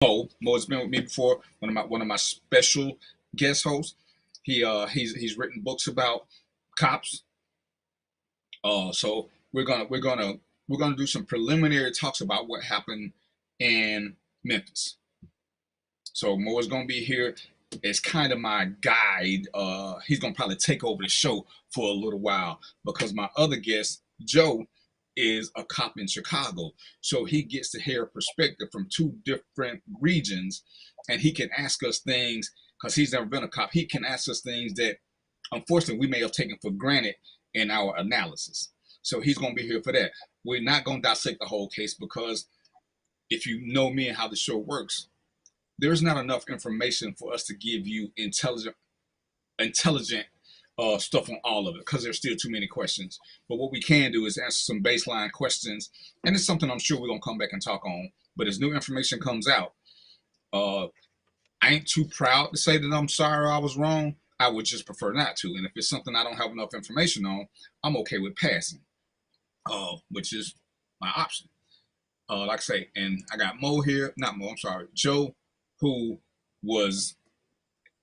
Mo's been with me before. One of my special guest hosts. He's written books about cops. So we're gonna do some preliminary talks about what happened in Memphis. So Mo is gonna be here as kind of my guide. He's gonna probably take over the show for a little while because my other guest, Joe, is a cop in Chicago. So he gets to hear a perspective from two different regions, and he can ask us things because he's never been a cop. He can ask us things that unfortunately we may have taken for granted in our analysis. So he's gonna be here for that. We're not gonna dissect the whole case because if you know me and how the show works, there's not enough information for us to give you intelligent stuff on all of it because there's still too many questions. But what we can do is answer some baseline questions, and it's something I'm sure we're gonna come back and talk on. But as new information comes out, uh, I ain't too proud to say that I'm sorry I was wrong. I would just prefer not to. And if it's something I don't have enough information on, I'm okay with passing, which is my option. Like I say, and I got Mo here, not Mo, I'm sorry, Joe, who was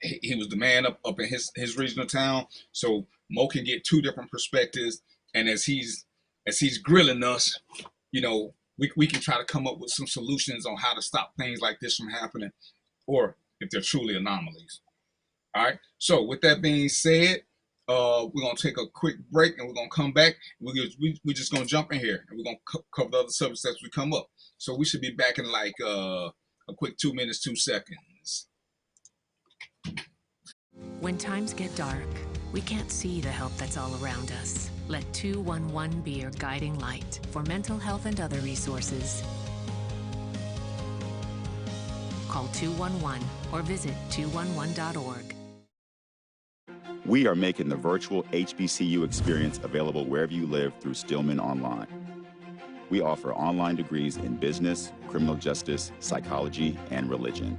he was the man up in his regional town. So Mo can get two different perspectives, and as he's grilling us, we can try to come up with some solutions on how to stop things like this from happening, or if they're truly anomalies. All right. So with that being said, we're gonna take a quick break, and we're gonna come back. We're just gonna jump in here, and we're gonna cover the other subjects as we come up. So we should be back in like a quick 2 minutes, 2 seconds. When times get dark, we can't see the help that's all around us. Let 211 be your guiding light for mental health and other resources. Call 211 or visit 211.org. We are making the virtual HBCU experience available wherever you live through Stillman Online. We offer online degrees in business, criminal justice, psychology, and religion.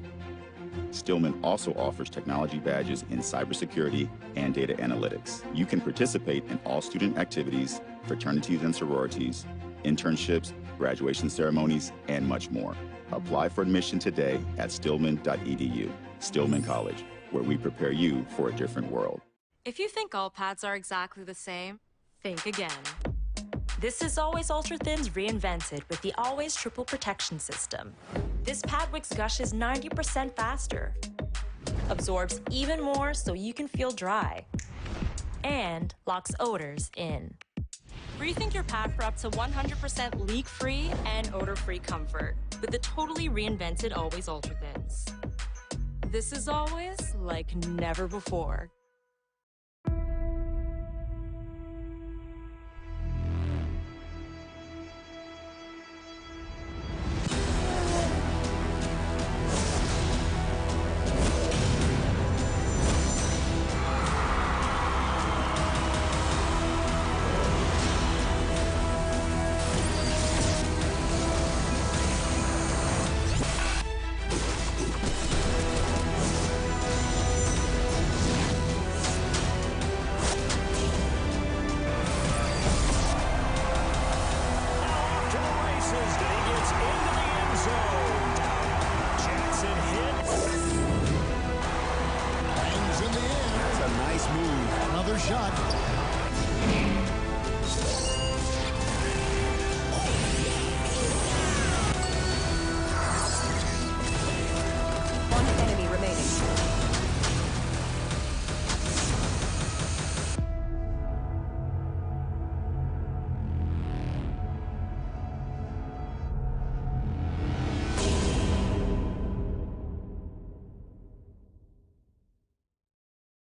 Stillman also offers technology badges in cybersecurity and data analytics. You can participate in all student activities, fraternities and sororities, internships, graduation ceremonies, and much more. Apply for admission today at stillman.edu. Stillman College, where we prepare you for a different world. If you think all pads are exactly the same, think again. This is Always Ultra Thins reinvented with the Always Triple Protection System. This pad wicks gushes 90% faster, absorbs even more so you can feel dry, and locks odors in. Rethink your pad for up to 100% leak-free and odor-free comfort with the totally reinvented Always Ultra Thins. This is always like never before.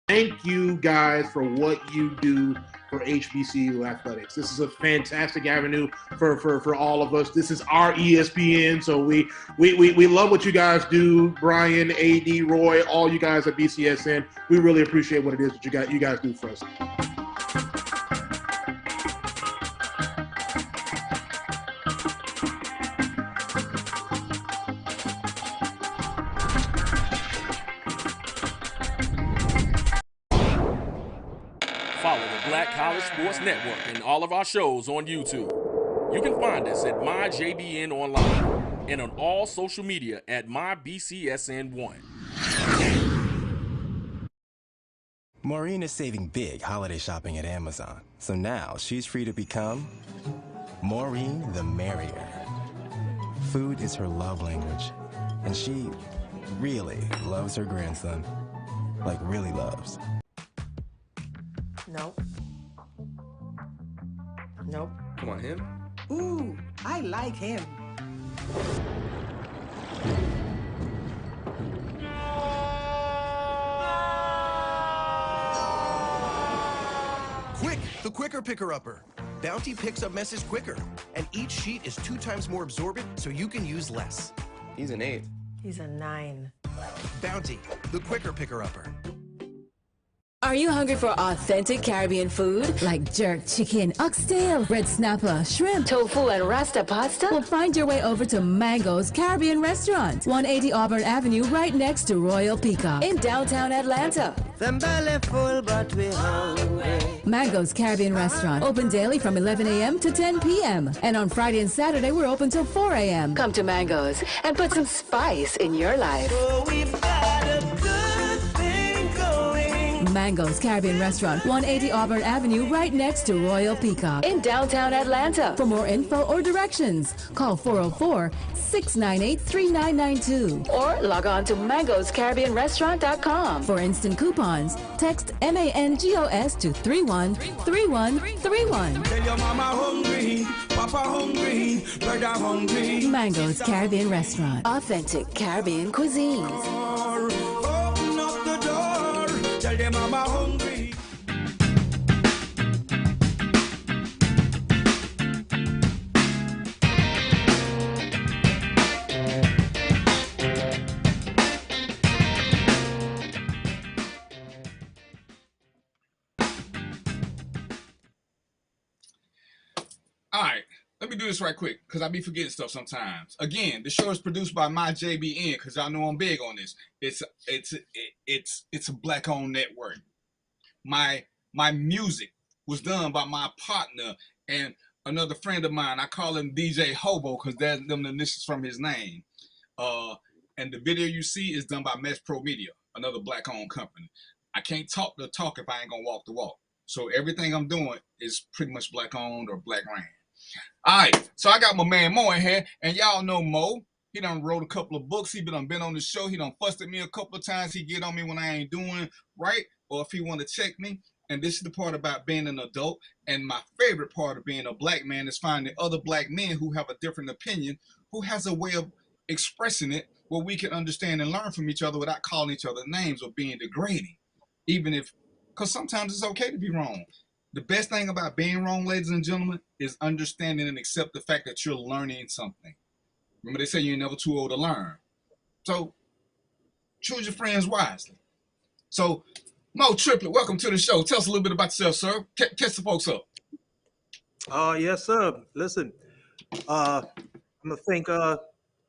Thank you guys for what you do for HBCU athletics. This is a fantastic avenue for all of us. This is our ESPN, so we love what you guys do. Brian, AD, Roy, all you guys at BCSN. We really appreciate what it is that you guys do for us. Follow the Black College Sports Network and all of our shows on YouTube. You can find us at MyJBN Online. and on all social media at MyBCSN1. Maureen is saving big holiday shopping at Amazon, so now she's free to become Maureen the Merrier. Food is her love language, and she really loves her grandson. Like, really loves. Nope. Nope. Come on, him. Ooh, I like him. Quick, the quicker picker-upper. Bounty picks up messes quicker, and each sheet is 2 times more absorbent, so you can use less. He's an 8. He's a 9. Bounty, the quicker picker-upper. Are you hungry for authentic Caribbean food? Like jerk chicken, oxtail, red snapper, shrimp, tofu, and rasta pasta? Well, find your way over to Mango's Caribbean Restaurant, 180 Auburn Avenue, right next to Royal Peacock in downtown Atlanta. Them belly full, but we hungry. Mango's Caribbean Restaurant, open daily from 11 a.m. to 10 p.m. And on Friday and Saturday, we're open till 4 a.m. Come to Mango's and put some spice in your life. Oh, we've got a good thing going. Mango's Caribbean Restaurant, 180 Auburn Avenue, right next to Royal Peacock in downtown Atlanta. For more info or directions, call 404-698-3992 or log on to mangoscaribbeanrestaurant.com. For instant coupons, text MANGOS to 313131. Tell your mama hungry, papa hungry, brother hungry. Mango's Caribbean Restaurant, authentic Caribbean cuisines. Open up the door, tell them mama hungry. All right, let me do this right quick because I be forgetting stuff sometimes. Again, the show is produced by my JBN because y'all know I'm big on this. It's a black-owned network. My music was done by my partner and another friend of mine. I call him DJ Hobo because that's them the initials from his name. And the video you see is done by Mesh Pro Media, another black-owned company. I can't talk the talk if I ain't gonna walk the walk. So everything I'm doing is pretty much black-owned or black-ran. All right, so I got my man Mo in here, and y'all know Mo. He done wrote a couple of books. He been on the show. He done fussed at me a couple of times. He get on me when I ain't doing right, or if he want to check me. And this is the part about being an adult. And my favorite part of being a black man is finding other black men who have a different opinion, who has a way of expressing it where we can understand and learn from each other without calling each other names or being degrading. Even if, because sometimes it's okay to be wrong. The best thing about being wrong, ladies and gentlemen, is understanding and accept the fact that you're learning something. Remember, they say you're never too old to learn. So choose your friends wisely. So Mo Triplet, welcome to the show. Tell us a little bit about yourself, sir. Catch the folks up. Yes, sir. Listen, I'm gonna thank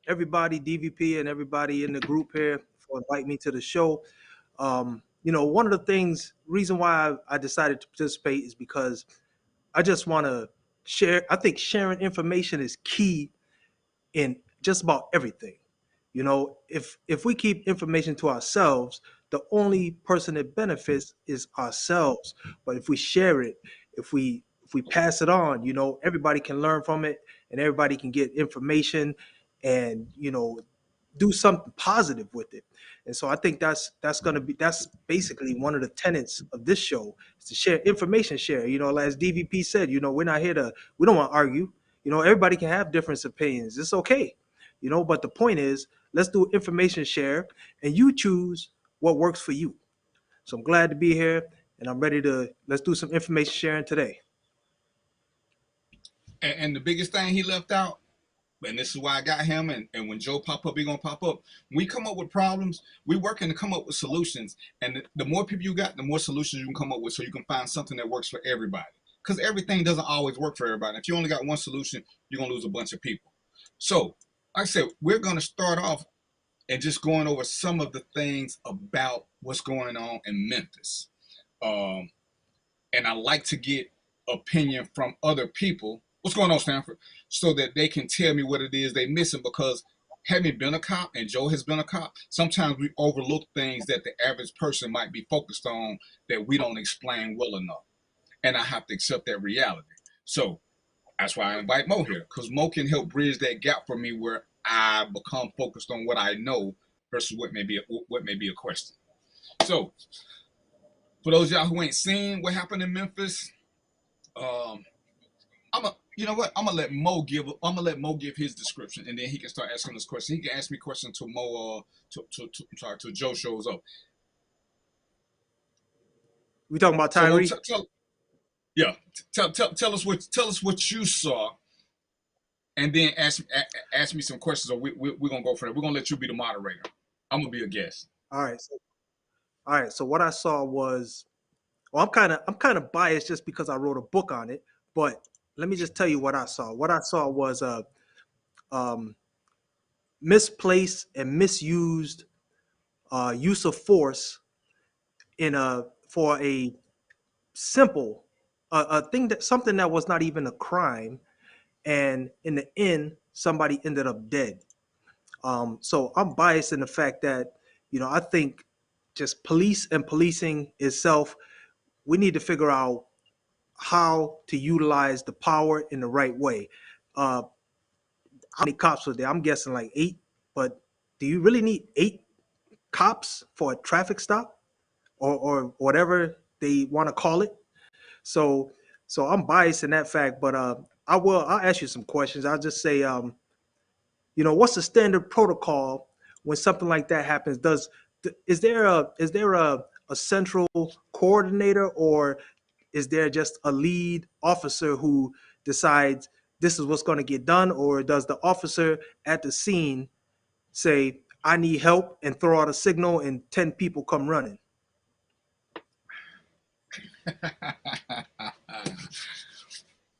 everybody, DVP, and everybody in the group here for inviting me to the show. One of the reason why I decided to participate is because I just want to share. I think sharing information is key in just about everything. If we keep information to ourselves, the only person that benefits is ourselves. But if we share it, if we pass it on, everybody can learn from it and everybody can get information and, do something positive with it. And so I think that's basically one of the tenets of this show is to share information, share. As DVP said, we're not here we don't want to argue. Everybody can have different opinions. It's okay. But the point is, let's do information share and you choose what works for you. So I'm glad to be here and I'm ready let's do some information sharing today. And the biggest thing he left out, and this is why I got him, and when Joe pop up, he gonna pop up. When we come up with problems, we working to come up with solutions. And the more people you got, the more solutions you can come up with so you can find something that works for everybody. Because everything doesn't always work for everybody. If you only got one solution, you're gonna lose a bunch of people. So, like I said, we're gonna start off and just going over some of the things about what's going on in Memphis. And I like to get opinion from other people what's going on, Stanford, so that they can tell me what it is they missing. Because having been a cop, and Joe has been a cop, sometimes we overlook things that the average person might be focused on that we don't explain well enough. And I have to accept that reality. So that's why I invite Mo here, because Mo can help bridge that gap for me where I become focused on what I know versus what may be a question. So for those of y'all who ain't seen what happened in Memphis, you know what? I'm gonna let Mo give his description, and then he can start asking us questions. He can ask me questions till Mo till Joe shows up. We talking about Tyree? So tell us what you saw, and then ask me some questions, or we're gonna go for it. We're gonna let you be the moderator. I'm gonna be a guest. All right. So what I saw was, well, I'm kind of biased just because I wrote a book on it, but let me just tell you what I saw. What I saw was a misplaced and misused use of force for a simple thing, that something that was not even a crime, and in the end somebody ended up dead. So I'm biased in the fact that, I think just police and policing itself, we need to figure out how to utilize the power in the right way. How many cops were there? I'm guessing like 8, but do you really need 8 cops for a traffic stop or whatever they want to call it? So I'm biased in that fact, but I'll ask you some questions. I'll just say, what's the standard protocol when something like that happens? Is there a central coordinator, or is there just a lead officer who decides this is what's going to get done, or does the officer at the scene say, I need help, and throw out a signal and 10 people come running?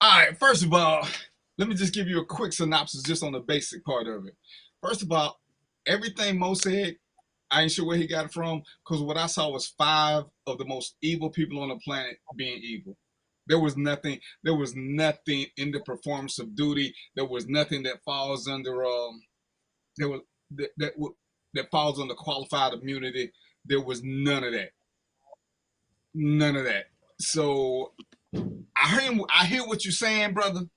All right, first of all, let me just give you a quick synopsis just on the basic part of it. First of all, everything Mo said, I ain't sure where he got it from, because what I saw was 5 of the most evil people on the planet being evil. There was nothing in the performance of duty. There was nothing that falls under that falls under qualified immunity. There was none of that. None of that. So I hear what you're saying, brother,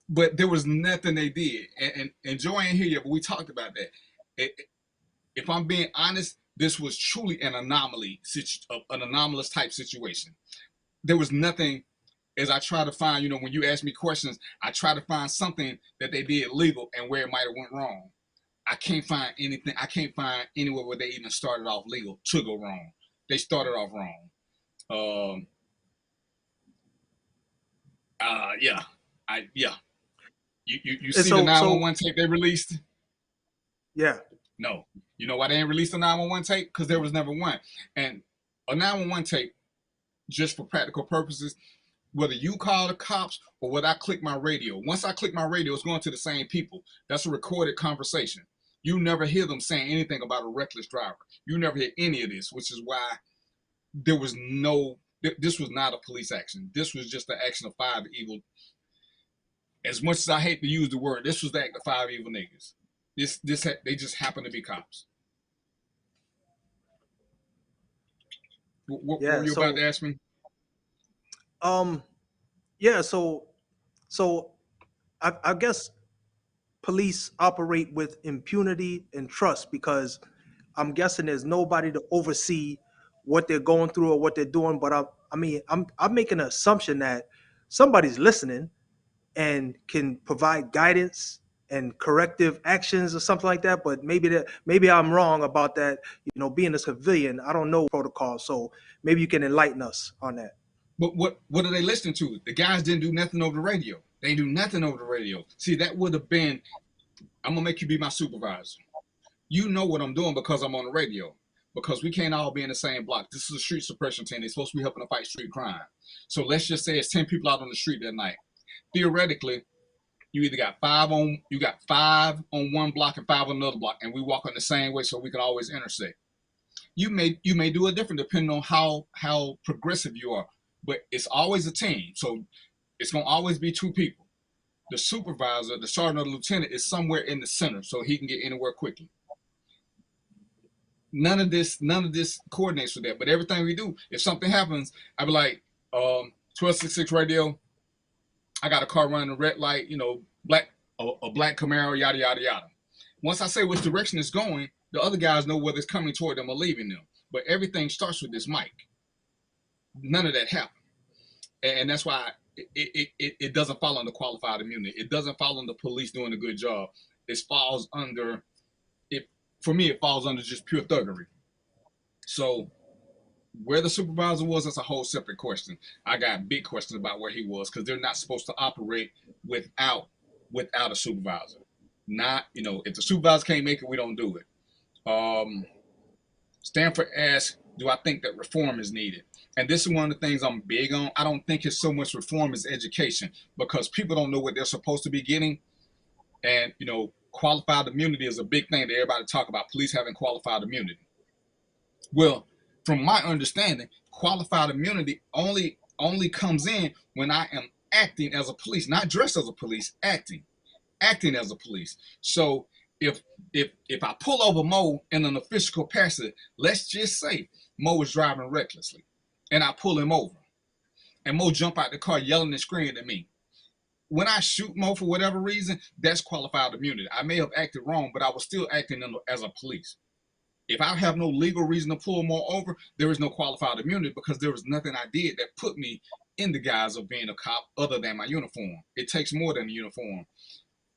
but there was nothing they did. And Joe ain't here yet, but we talked about that. If I'm being honest, this was truly an anomalous type situation. There was nothing. As I try to find, when you ask me questions, I try to find something that they did legal and where it might have went wrong. I can't find anything. I can't find anywhere where they even started off legal to go wrong. They started off wrong. Yeah. You see the 911 tape they released? Yeah. No. You know why they didn't release the 911 tape? Because there was never one. And a 911 tape, just for practical purposes, whether you call the cops or whether I click my radio, once I click my radio, it's going to the same people. That's a recorded conversation. You never hear them saying anything about a reckless driver. You never hear any of this, which is why this was not a police action. This was just the action of 5 evil. As much as I hate to use the word, this was the act of 5 evil niggas. They just happen to be cops. What were you about to ask me? Yeah. So I guess police operate with impunity and trust, because I'm guessing there's nobody to oversee what they're going through or what they're doing. But I'm making an assumption that somebody's listening and can provide guidance and corrective actions or something like that. But maybe I'm wrong about that. Being a civilian, I don't know protocol, so maybe you can enlighten us on that. But what are they listening to? The guys didn't do nothing over the radio. They do nothing over the radio. See, that would have been, I'm gonna make you be my supervisor. You know what I'm doing because I'm on the radio. Because we can't all be in the same block. This is a street suppression team. They're supposed to be helping to fight street crime. So let's just say it's 10 people out on the street that night. Theoretically, you either got 5 on one block and 5 on another block, and we walk on the same way so we can always intersect. You may do it different depending on how progressive you are, but it's always a team. So It's going to always be two people. The supervisor, the sergeant or the lieutenant, is somewhere in the center so he can get anywhere quickly. None of this coordinates with that. But everything we do, if something happens, I'd be like, 1266 radio, I got a car running a red light, you know, a black Camaro, yada, yada, yada. Once I say which direction it's going, the other guys know whether it's coming toward them or leaving them. But everything starts with this mic. None of that happened. And that's why it doesn't fall under qualified immunity. It doesn't fall under police doing a good job. It falls under, for me, it falls under just pure thuggery. So where the supervisor was, that's a whole separate question. I got big questions about where he was, because they're not supposed to operate without a supervisor. Not, you know, if the supervisor can't make it, we don't do it. Stanford asked, do I think that reform is needed? And this is one of the things I'm big on. I don't think it's so much reform as education, because people don't know what they're supposed to be getting. And, you know, qualified immunity is a big thing that everybody talk about, police having qualified immunity. Well, from my understanding, qualified immunity only comes in when I am acting as a police, not dressed as a police, acting as a police. So if I pull over Mo in an official capacity, let's just say Mo is driving recklessly, and I pull him over, and Mo jump out the car yelling and screaming at me. When I shoot Mo for whatever reason, that's qualified immunity. I may have acted wrong, but I was still acting as a police. If I have no legal reason to pull Mo over, there is no qualified immunity, because there was nothing I did that put me in the guise of being a cop other than my uniform. It takes more than a uniform.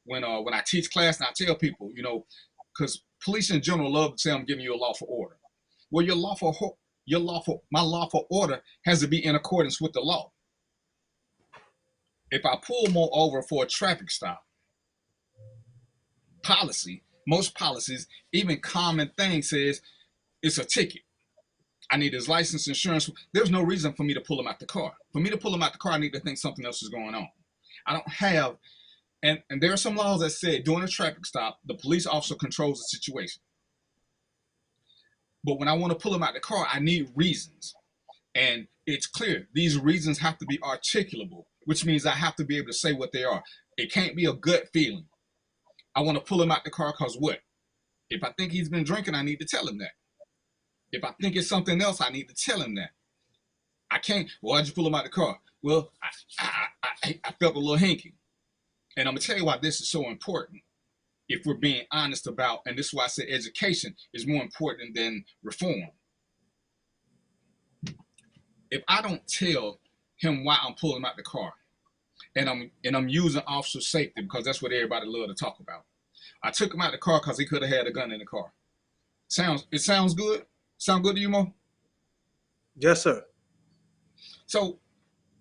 When I teach class and I tell people, you know, because police in general love to say I'm giving you a lawful order. Well, my lawful order has to be in accordance with the law. If I pull Mo over for a traffic stop, most policies, even common thing says it's a ticket. I need his license, insurance. There's no reason for me to pull him out the car. For me to pull him out the car, I need to think something else is going on. I don't have, and there are some laws that say during a traffic stop, the police officer controls the situation. But when I want to pull him out the car, I need reasons. And it's clear, these reasons have to be articulable, which means I have to be able to say what they are. It can't be a gut feeling. I want to pull him out the car because what? If I think he's been drinking, I need to tell him that. If I think it's something else, I need to tell him that. I can't, well, why'd you pull him out the car? Well, I felt a little hinky. And I'm going to tell you why this is so important. If we're being honest about, and this is why I say education is more important than reform. If I don't tell him why I'm pulling him out the car, and I'm using officer safety, because that's what everybody love to talk about. I took him out the car because he could have had a gun in the car. It sounds good? Sound good to you, Mo? Yes, sir. So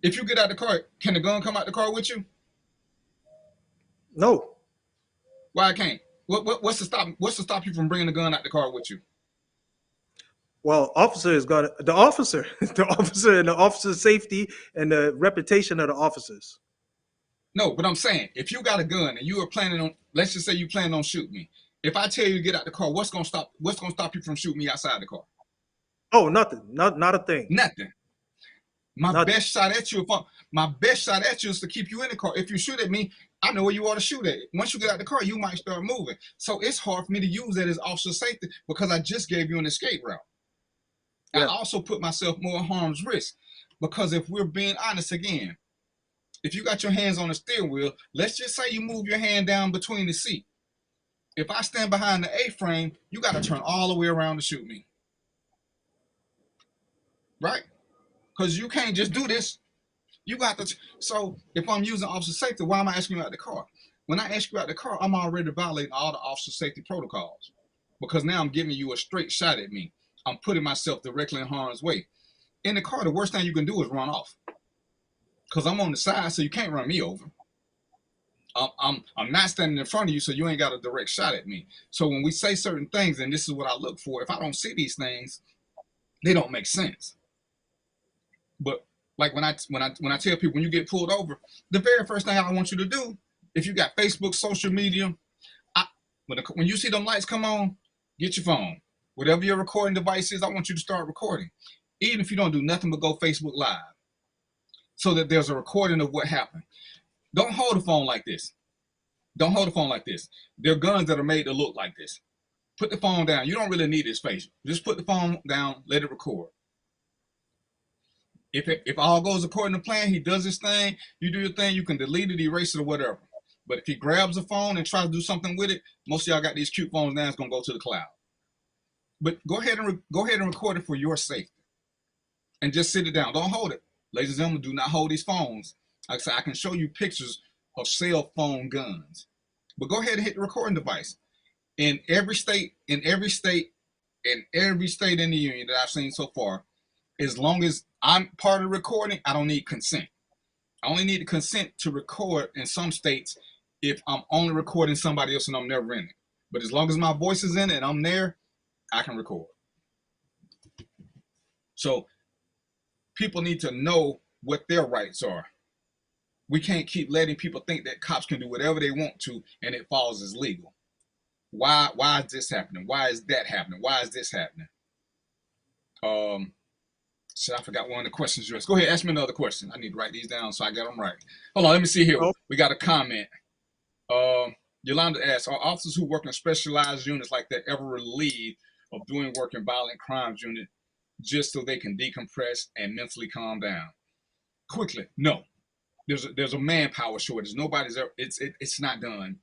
if you get out the car, can the gun come out the car with you? No. Why I can't? What's to stop you from bringing the gun out the car with you? Well, the officer and the officer's safety and the reputation of the officers. No, but I'm saying, if you got a gun and you are planning on, let's just say you plan on shooting me. If I tell you to get out the car, what's gonna stop you from shooting me outside the car? Oh, nothing. Not a thing. Nothing. My best shot at you is to keep you in the car. If you shoot at me, I know where you ought to shoot at. Once you get out the car, you might start moving. So it's hard for me to use that as officer safety, because I just gave you an escape route. Yeah. I also put myself more harm's risk, because if we're being honest again, if you got your hands on the steering wheel, let's just say you move your hand down between the seat. If I stand behind the A-frame, you got to turn all the way around to shoot me. Right? Because you can't just do this. You got to. So if I'm using officer safety, why am I asking you out the car? When I ask you out the car, I'm already violating all the officer safety protocols, because now I'm giving you a straight shot at me. I'm putting myself directly in harm's way. In the car, the worst thing you can do is run off, because I'm on the side, so you can't run me over. I'm not standing in front of you, so you ain't got a direct shot at me. So when we say certain things, and this is what I look for, if I don't see these things, they don't make sense. But like when I tell people, when you get pulled over, the very first thing I want you to do, if you got Facebook, social media, when you see them lights come on, get your phone. Whatever your recording device is, I want you to start recording. Even if you don't do nothing but go Facebook Live. so that there's a recording of what happened. Don't hold the phone like this. Don't hold the phone like this. There are guns that are made to look like this. Put the phone down. You don't really need his face. Just put the phone down, let it record. If all goes according to plan, he does his thing, you do your thing, you can delete it, erase it, or whatever. But if he grabs a phone and tries to do something with it, most of y'all got these cute phones now, it's gonna go to the cloud. But go ahead and record it for your safety. And just sit it down. Don't hold it. Ladies and gentlemen, do not hold these phones. Like I said, I can show you pictures of cell phone guns. But go ahead and hit the recording device. In every state in the union that I've seen so far, as long as I'm part of the recording, I don't need consent. I only need the consent to record in some states if I'm only recording somebody else and I'm never in it. But as long as my voice is in it and I'm there, I can record. So people need to know what their rights are. We can't keep letting people think that cops can do whatever they want to and it falls as legal. Why is this happening? Why is that happening? Why is this happening? So I forgot one of the questions yours. Go ahead, ask me another question. I need to write these down so I get them right. Hold on, let me see here. We got a comment. Yolanda asks, are officers who work in specialized units like that ever relieved of doing work in violent crimes unit just so they can decompress and mentally calm down? Quickly, no. There's a manpower shortage. Nobody's ever, it's not done.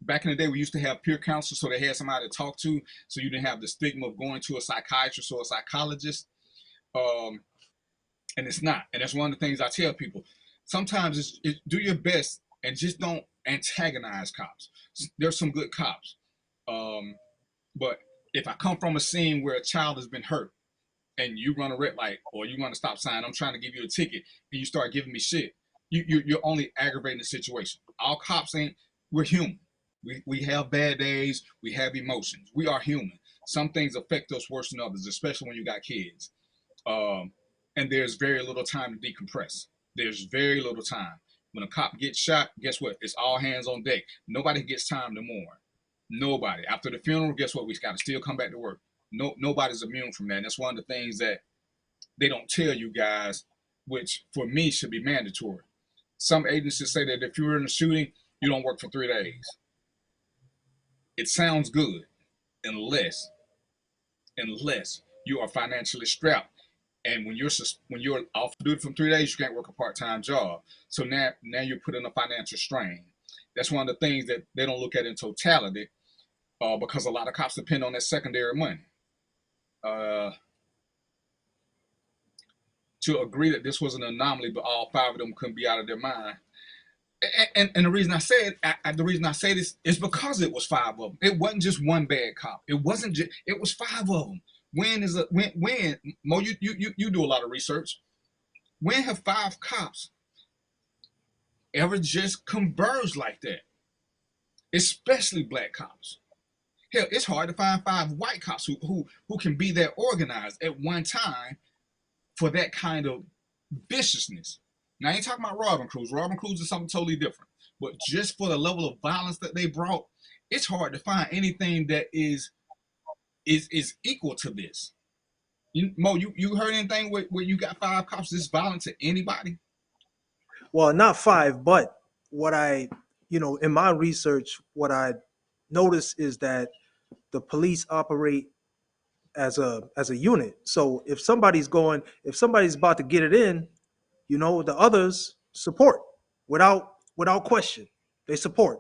Back in the day, we used to have peer counselors, so they had somebody to talk to, so you didn't have the stigma of going to a psychiatrist or a psychologist. And it's not. And that's one of the things I tell people. Sometimes do your best and just don't antagonize cops. There's some good cops. But if I come from a scene where a child has been hurt and you run a red light or you run a stop sign, I'm trying to give you a ticket and you start giving me shit, you're only aggravating the situation. All cops we're human. We have bad days. We have emotions. We are human. Some things affect us worse than others, especially when you got kids. And there's very little time to decompress. There's very little time. When a cop gets shot, guess what? It's all hands on deck. Nobody gets time to mourn. Nobody. After the funeral, guess what? We got to still come back to work. Nobody's immune from that. And that's one of the things that they don't tell you guys, which for me should be mandatory. Some agencies say that if you're in a shooting, you don't work for 3 days. It sounds good unless you are financially strapped. And when you're off duty from 3 days, you can't work a part-time job. So now you're putting a financial strain. That's one of the things that they don't look at in totality, because a lot of cops depend on that secondary money. To agree that this was an anomaly, but all 5 of them couldn't be out of their mind. And the reason I say this is because it was 5 of them. It wasn't just one bad cop. It was 5 of them. When Mo, you do a lot of research. When have 5 cops ever just converged like that? Especially black cops. Hell, it's hard to find 5 white cops who can be that organized at one time for that kind of viciousness. Now, I ain't talking about robbing crews. Robbing crews is something totally different. But just for the level of violence that they brought, it's hard to find anything that is equal to this. Mo, you heard anything where you got 5 cops this violent to anybody? Well, not 5, but what in my research, what I noticed is that the police operate as a unit. So if somebody's about to get it in, the others support without question. They support,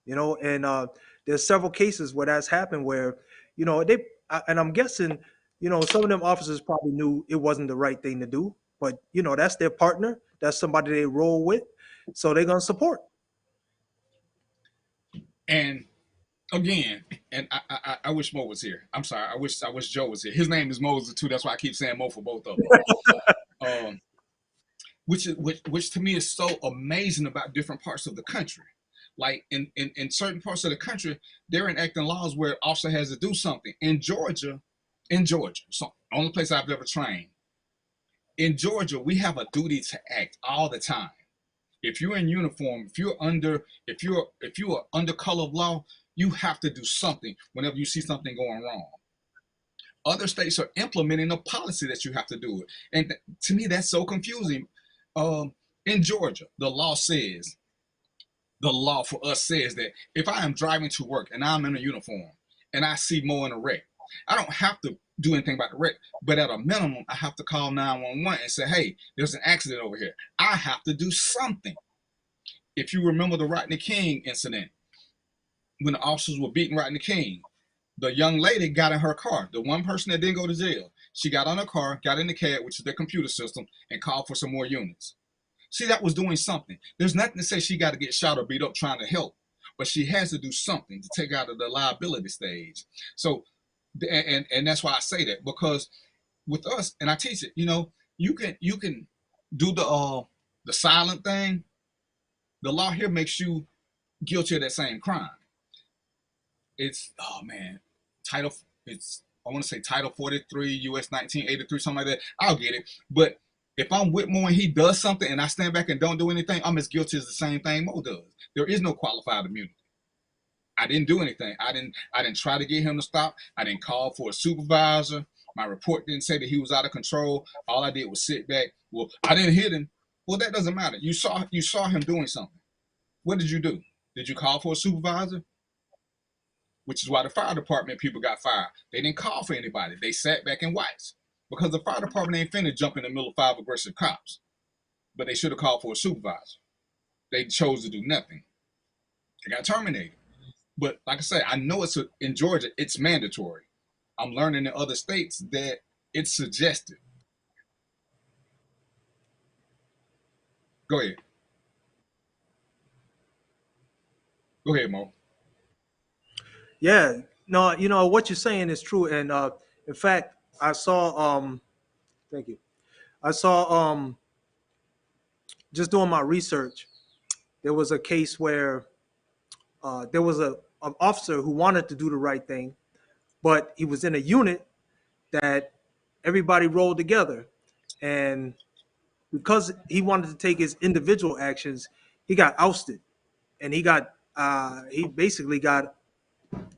and there's several cases where that's happened where, and I'm guessing, some of them officers probably knew it wasn't the right thing to do, but that's their partner. That's somebody they roll with. So they're going to support. And again, and I wish Mo was here. I'm sorry. I wish Joe was here. His name is Moses too. That's why I keep saying Mo for both of them. Which to me is so amazing about different parts of the country. Like in certain parts of the country, they're enacting laws where an officer has to do something. In Georgia, so only place I've ever trained. In Georgia, we have a duty to act all the time. If you're in uniform, if you're under color of law, you have to do something whenever you see something going wrong. Other states are implementing a policy that you have to do it. And to me, that's so confusing. In Georgia, the law for us says that if I am driving to work and I'm in a uniform and I see Mo in a wreck, I don't have to do anything about the wreck, but at a minimum, I have to call 911 and say, hey, there's an accident over here. I have to do something. If you remember the Rodney King incident, when the officers were beating Rodney King, the young lady got in her car. The one person that didn't go to jail, she got on her car, got in the cab, which is their computer system, and called for some more units. See, that was doing something. There's nothing to say she got to get shot or beat up trying to help, but she has to do something to take out of the liability stage. So, and that's why I say that, because with us, and I teach it, you can do the silent thing. The law here makes you guilty of that same crime. It's I want to say Title 43, US 1983, something like that. I'll get it. But if I'm with Mo and he does something and I stand back and don't do anything, I'm as guilty as the same thing Mo does. There is no qualified immunity. I didn't do anything. I didn't try to get him to stop. I didn't call for a supervisor. My report didn't say that he was out of control. All I did was sit back. Well, I didn't hit him. Well, that doesn't matter. You saw him doing something. What did you do? Did you call for a supervisor? Which is why the fire department people got fired. They didn't call for anybody. They sat back and watched. Because the fire department ain't finna jump in the middle of 5 aggressive cops. But they should have called for a supervisor. They chose to do nothing. They got terminated. But like I said, I know in Georgia, it's mandatory. I'm learning in other states that it's suggested. Go ahead. Go ahead, Mo. Yeah, no, what you're saying is true, and in fact, I saw. Thank you. I saw just doing my research. There was a case where there was an officer who wanted to do the right thing, but he was in a unit that everybody rolled together, and because he wanted to take his individual actions, he got ousted, and he basically got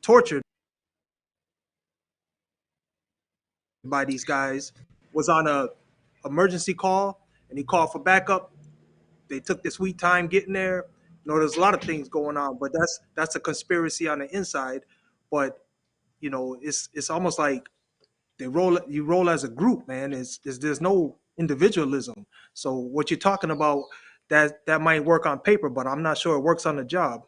tortured by these guys. Was on a emergency call, and he called for backup. They took their sweet time getting there. There's a lot of things going on, but that's a conspiracy on the inside. But it's almost like you roll as a group, man. There's no individualism. So what you're talking about, that might work on paper, but I'm not sure it works on the job.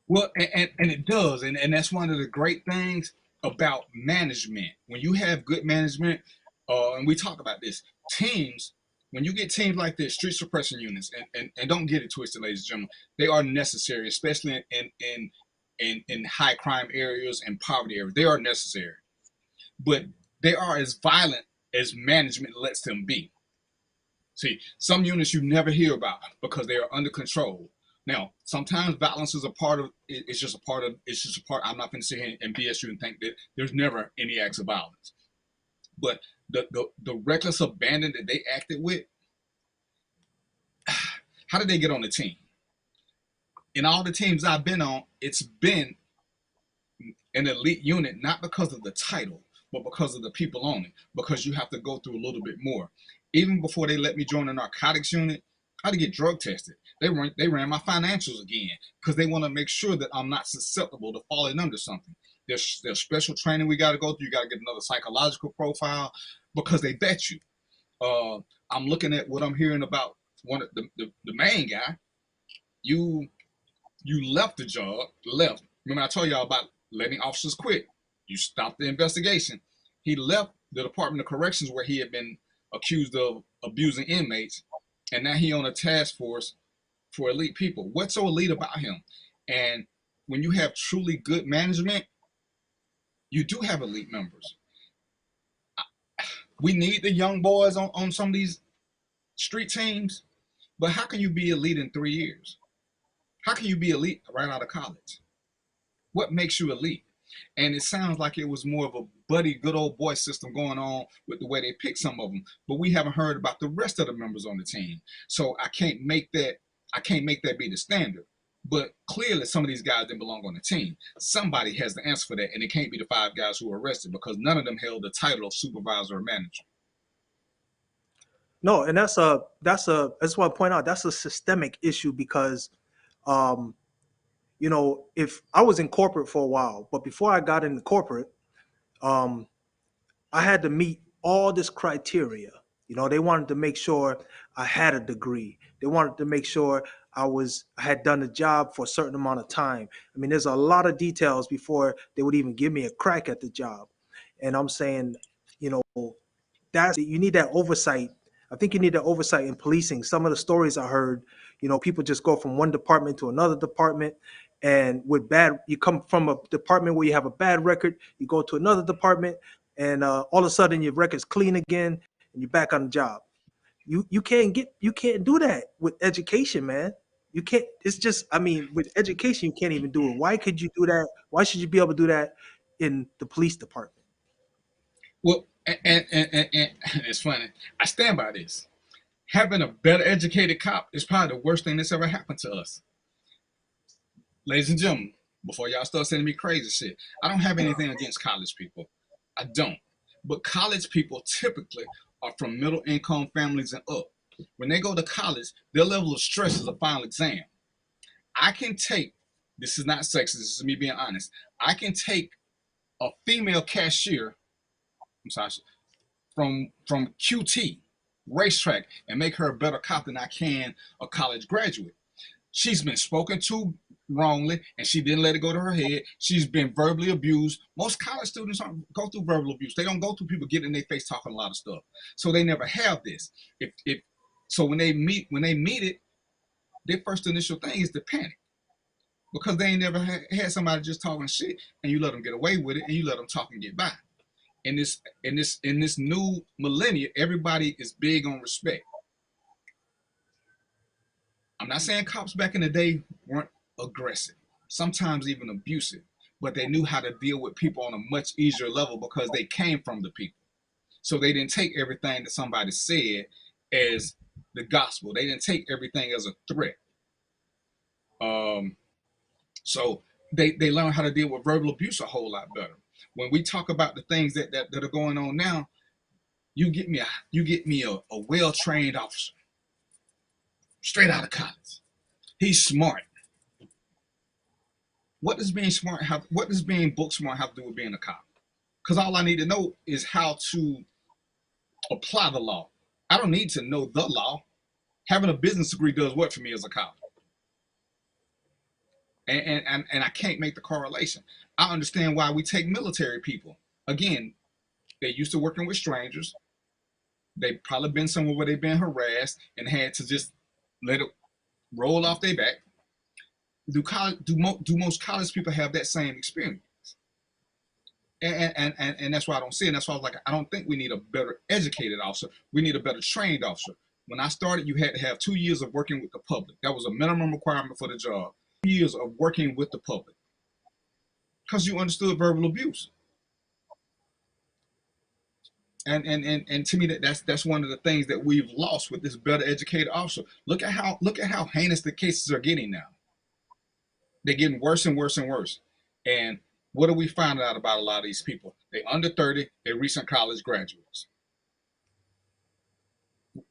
Well, and it does, and that's one of the great things about management. When you have good management, and we talk about this, teams, when you get teams like this, street suppression units, and don't get it twisted, ladies and gentlemen, they are necessary, especially in high crime areas and poverty areas. They are necessary, but they are as violent as management lets them be. See, some units you never hear about because they are under control. Now, sometimes violence is a part of. It's just a part. I'm not going to sit here and BS you and think that there's never any acts of violence, but the reckless abandon that they acted with. How did they get on the team? In all the teams I've been on, it's been an elite unit, not because of the title, but because of the people on it. Because you have to go through a little bit more. Even before they let me join the narcotics unit, I had to get drug tested. They ran my financials again because they want to make sure that I'm not susceptible to falling under something. There's special training we got to go through. You got to get another psychological profile because they bet you. I'm looking at what I'm hearing about one of the main guy. You left the job, left. Remember I told y'all about letting officers quit. You stopped the investigation. He left the Department of Corrections where he had been accused of abusing inmates, and now he on a task force for elite people. What's so elite about him? And when you have truly good management, you do have elite members. We need the young boys on some of these street teams, but how can you be elite in 3 years? How can you be elite right out of college? What makes you elite? And it sounds like it was more of a buddy, good old boy system going on with the way they pick some of them, but we haven't heard about the rest of the members on the team. So I can't make that be the standard. But clearly some of these guys didn't belong on the team. Somebody has the answer for that, and it can't be the 5 guys who were arrested because none of them held the title of supervisor or manager. No, and that's a I just want to point out that's a systemic issue because um, if I was in corporate for a while, but before I got into corporate, um, I had to meet all this criteria. They wanted to make sure I had a degree. They wanted to make sure I had done the job for a certain amount of time. I mean, there's a lot of details before they would even give me a crack at the job. And I'm saying, you know, you need that oversight. I think you need that oversight in policing. Some of the stories I heard, people just go from one department to another department, and you come from a department where you have a bad record, you go to another department, and all of a sudden your record's clean again, and you're back on the job. You can't do that with education, man. You can't. It's just, I mean, with education, you can't even do it. Why could you do that? Why should you be able to do that in the police department? Well, and it's funny. I stand by this. Having a better educated cop is probably the worst thing that's ever happened to us. Ladies and gentlemen, before y'all start sending me crazy shit, I don't have anything against college people. I don't. But college people typically are from middle income families and up. When they go to college, their level of stress is a final exam. I can take, this is not sexist, this is me being honest. I can take a female cashier, I'm sorry, from QT, racetrack, and make her a better cop than I can a college graduate. She's been spoken to wrongly, and she didn't let it go to her head. She's been verbally abused. Most college students don't go through verbal abuse. They don't go through people getting in their face talking a lot of stuff. So they never have this. So when they meet it, their first initial thing is to panic. Because they ain't never had somebody just talking shit, and you let them get away with it, and you let them talk and get by. In this new millennia, everybody is big on respect. I'm not saying cops back in the day weren't aggressive, sometimes even abusive, but they knew how to deal with people on a much easier level because they came from the people. So they didn't take everything that somebody said as the gospel. They didn't take everything as a threat. So they learned how to deal with verbal abuse a whole lot better. When we talk about the things that are going on now, you get me a well-trained officer, straight out of college. He's smart. What does being book smart have to do with being a cop? Because all I need to know is how to apply the law. I don't need to know the law. Having a business degree does what for me as a cop? And I can't make the correlation. I understand why we take military people. Again, they're used to working with strangers. They've probably been somewhere where they've been harassed and had to just let it roll off their back. Do most college people have that same experience? And that's why I don't see it. And that's why I was like, I don't think we need a better educated officer. We need a better trained officer. When I started, you had to have 2 years of working with the public. That was a minimum requirement for the job. 2 years of working with the public. Because you understood verbal abuse. And to me, that's one of the things that we've lost with this better educated officer. Look at how heinous the cases are getting now. They're getting worse and worse and worse. And what are we finding out about a lot of these people? They're under 30, they're recent college graduates.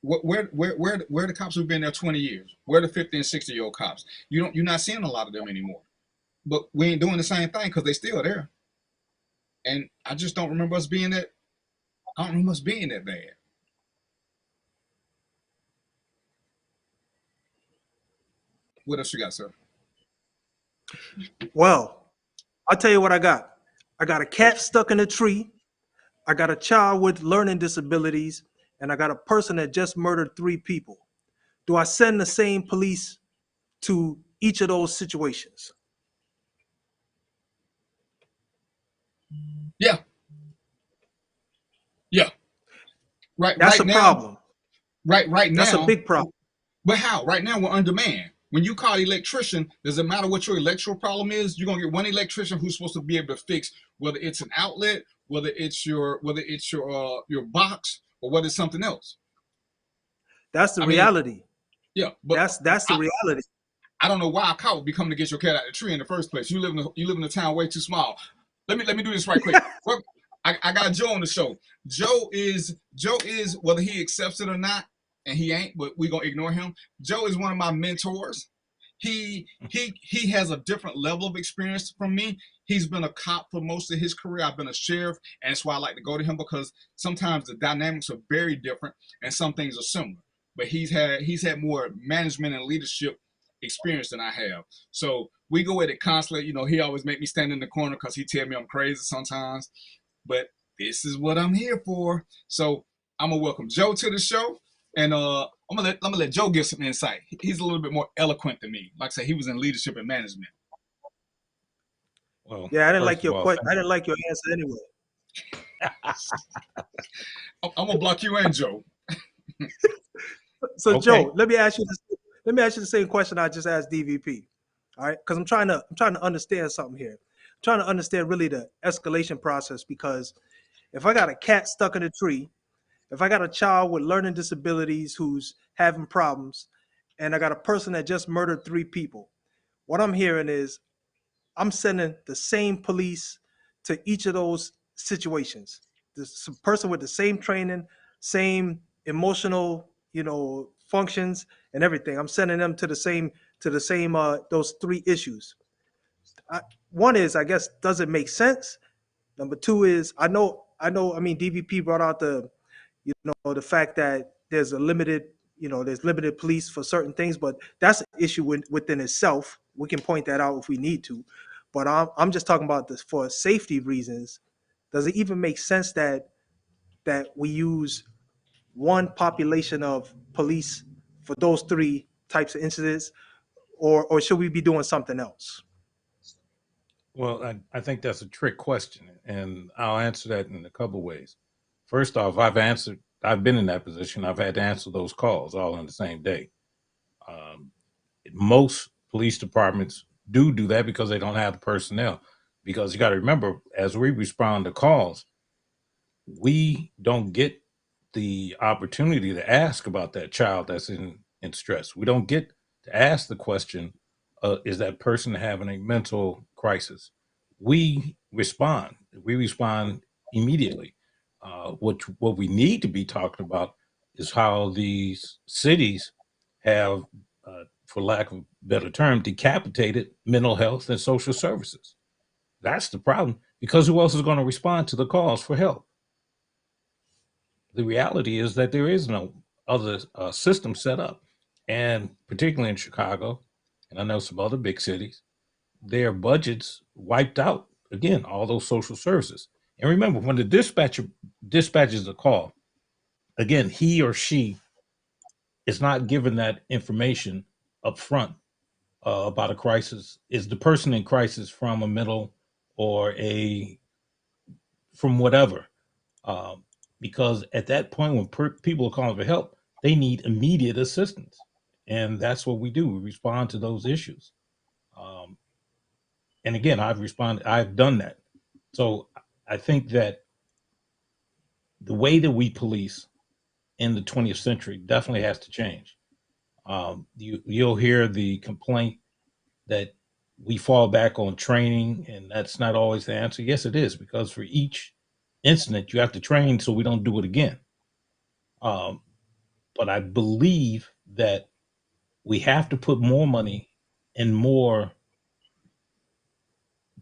Where the cops who've been there 20 years? Where are the 50 and 60-year-old cops? You're not seeing a lot of them anymore. But we ain't doing the same thing because they're still there. And I just don't remember us being that. I don't remember us being that bad. What else you got, sir? Well, I'll tell you what I got. I got a cat stuck in a tree. I got a child with learning disabilities, and I got a person that just murdered 3 people. Do I send the same police to each of those situations? Yeah. Yeah. That's a problem. Right now. That's a big problem. But how? Right now we're on demand. When you call electrician, does it matter what your electrical problem is? You're gonna get one electrician who's supposed to be able to fix whether it's an outlet, whether it's your box, or whether it's something else. That's the reality. Yeah, but that's the reality. I don't know why a cop would be coming to get your cat out of the tree in the first place. You live in a town way too small. Let me do this right quick. I got Joe on the show. Joe is whether he accepts it or not, and he ain't, but we gonna ignore him. Joe is one of my mentors. He has a different level of experience from me. He's been a cop for most of his career. I've been a sheriff, and that's why I like to go to him, because sometimes the dynamics are very different and some things are similar. But he's had more management and leadership experience than I have. So we go at it constantly. You know, he always make me stand in the corner because he tell me I'm crazy sometimes. But this is what I'm here for. So I'm gonna welcome Joe to the show, and I'm gonna let Joe give some insight. He's a little bit more eloquent than me. Like I said, he was in leadership and management. Well, Yeah, I didn't first like of your all, question. I didn't like your answer anyway. I'm gonna block you and Joe. So Okay. Joe, let me ask you the same question I just asked DVP. All right, because I'm trying to understand something here. I'm trying to understand really the escalation process, because if I got a cat stuck in a tree, if I got a child with learning disabilities who's having problems, and I got a person that just murdered 3 people, what I'm hearing is I'm sending the same police to each of those situations. This person with the same training, same emotional, functions and everything. I'm sending them to the same those 3 issues. One is, I guess, does it make sense? Number two is, I mean, DVP brought out the fact that there's limited police for certain things, but that's an issue within itself. We can point that out if we need to, but I'm just talking about this for safety reasons. Does it even make sense that we use one population of police for those 3 types of incidents, or should we be doing something else? Well, I think that's a trick question, and I'll answer that in a couple of ways. First off, I've been in that position. I've had to answer those calls all on the same day. Um, Most police departments do that because they don't have the personnel. Because you got to remember, as we respond to calls, we don't get the opportunity to ask about that child that's in stress. We don't get to ask the question, is that person having a mental crisis? We respond. We respond immediately. What we need to be talking about is how these cities have, for lack of a better term, decapitated mental health and social services. That's the problem. Because who else is going to respond to the calls for help? The reality is that there is no other system set up. And particularly in Chicago, and I know some other big cities, their budgets wiped out again, all those social services. And remember, when the dispatcher dispatches a call, again, he or she is not given that information up front about a crisis. Is the person in crisis from a mental or a from whatever? Um, because at that point, when people are calling for help, they need immediate assistance, and that's what we do. We respond to those issues. Um, and again, I've responded. I've done that. So I think that the way that we police in the 20th century definitely has to change. You'll hear the complaint that we fall back on training, and that's not always the answer. Yes, it is, because for each incident, you have to train so we don't do it again. Um, but I believe that we have to put more money and more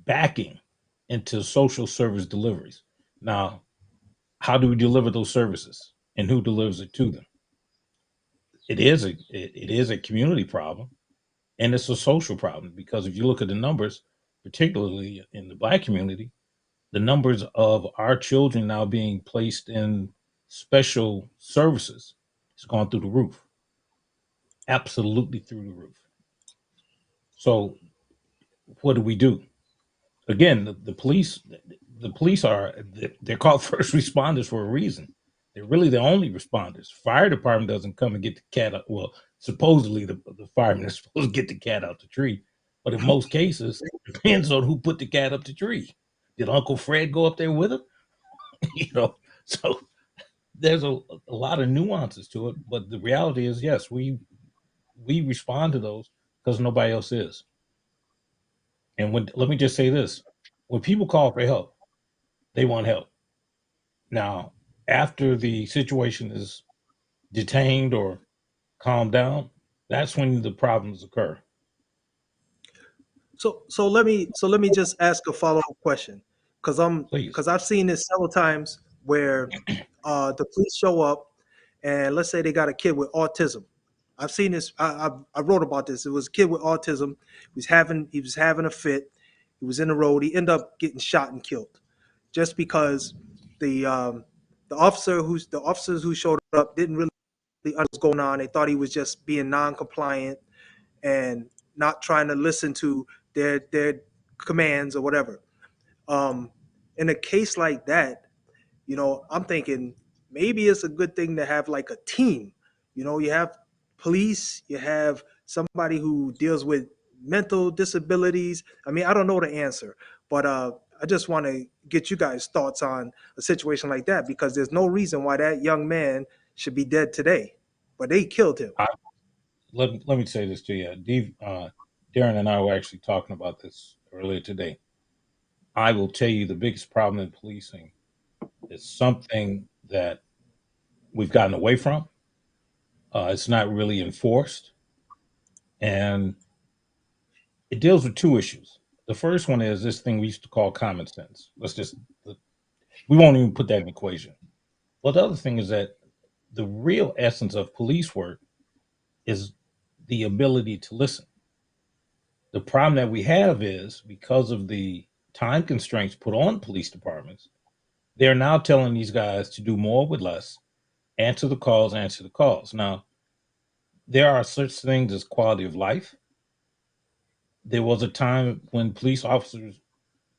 backing into social service deliveries. Now, how do we deliver those services, and who delivers it to them? It is a community problem, and it's a social problem, because if you look at the numbers, particularly in the Black community, the numbers of our children now being placed in special services has gone through the roof, absolutely through the roof. So what do we do? Again, the police they're called first responders for a reason. They're really the only responders. Fire department doesn't come and get the cat out. Well, supposedly the firemen are supposed to get the cat out the tree, but in most cases, it depends on who put the cat up the tree. Did Uncle Fred go up there with him? So there's a lot of nuances to it, but the reality is, yes, we respond to those because nobody else is. And let me just say this: when people call for help, they want help. Now, after the situation is detained or calmed down, that's when the problems occur. So let me just ask a follow up question, Please. because I've seen this several times where the police show up, and let's say they got a kid with autism. I've seen this. I wrote about this. It was a kid with autism. He was having a fit. He was in the road. He ended up getting shot and killed, just because the um, the officers who showed up didn't really understand what was going on. They thought he was just being non-compliant and not trying to listen to their commands or whatever. Um, in a case like that, I'm thinking maybe it's a good thing to have like a team. You have police, you have somebody who deals with mental disabilities. I mean, I don't know the answer, but I just want to get you guys' thoughts on a situation like that, because there's no reason why that young man should be dead today, but they killed him. Let me say this to you. Darren and I were actually talking about this earlier today. I will tell you the biggest problem in policing is something that we've gotten away from. It's not really enforced, and it deals with two issues. The first one is this thing we used to call common sense. We won't even put that in the equation. Well, the other thing is that the real essence of police work is the ability to listen. The problem that we have is because of the time constraints put on police departments, they're now telling these guys to do more with less, answer the calls, answer the calls. Now, there are such things as quality of life. There was a time when police officers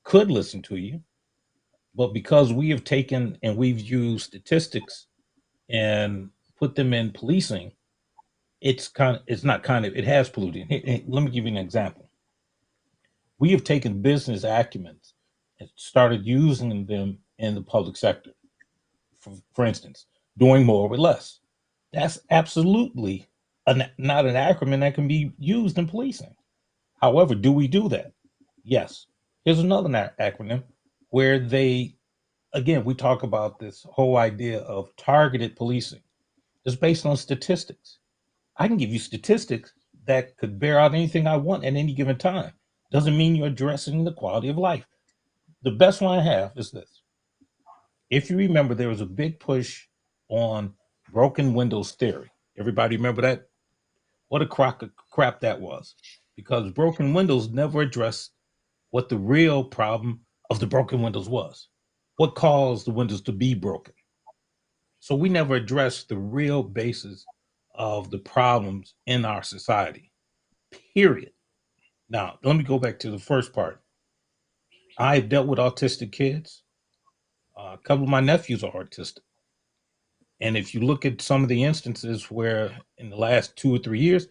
could listen to you, but because we have taken and we've used statistics and put them in policing, it's not kind of, it has polluted. Let me give you an example. We have taken business acumen and started using them in the public sector. For instance, doing more with less. That's absolutely not an acronym that can be used in policing. However, do we do that? Yes. Here's another acronym where again, we talk about this whole idea of targeted policing. It's based on statistics. I can give you statistics that could bear out anything I want at any given time. Doesn't mean you're addressing the quality of life. The best one I have is this. If you remember, there was a big push on broken windows theory. Everybody remember that? What a crock of crap that was. Because broken windows never addressed what the real problem of the broken windows was. What caused the windows to be broken? So we never addressed the real basis of the problems in our society, period. Now, let me go back to the first part. I dealt with autistic kids. A couple of my nephews are autistic. And if you look at some of the instances where in the last 2 or 3 years,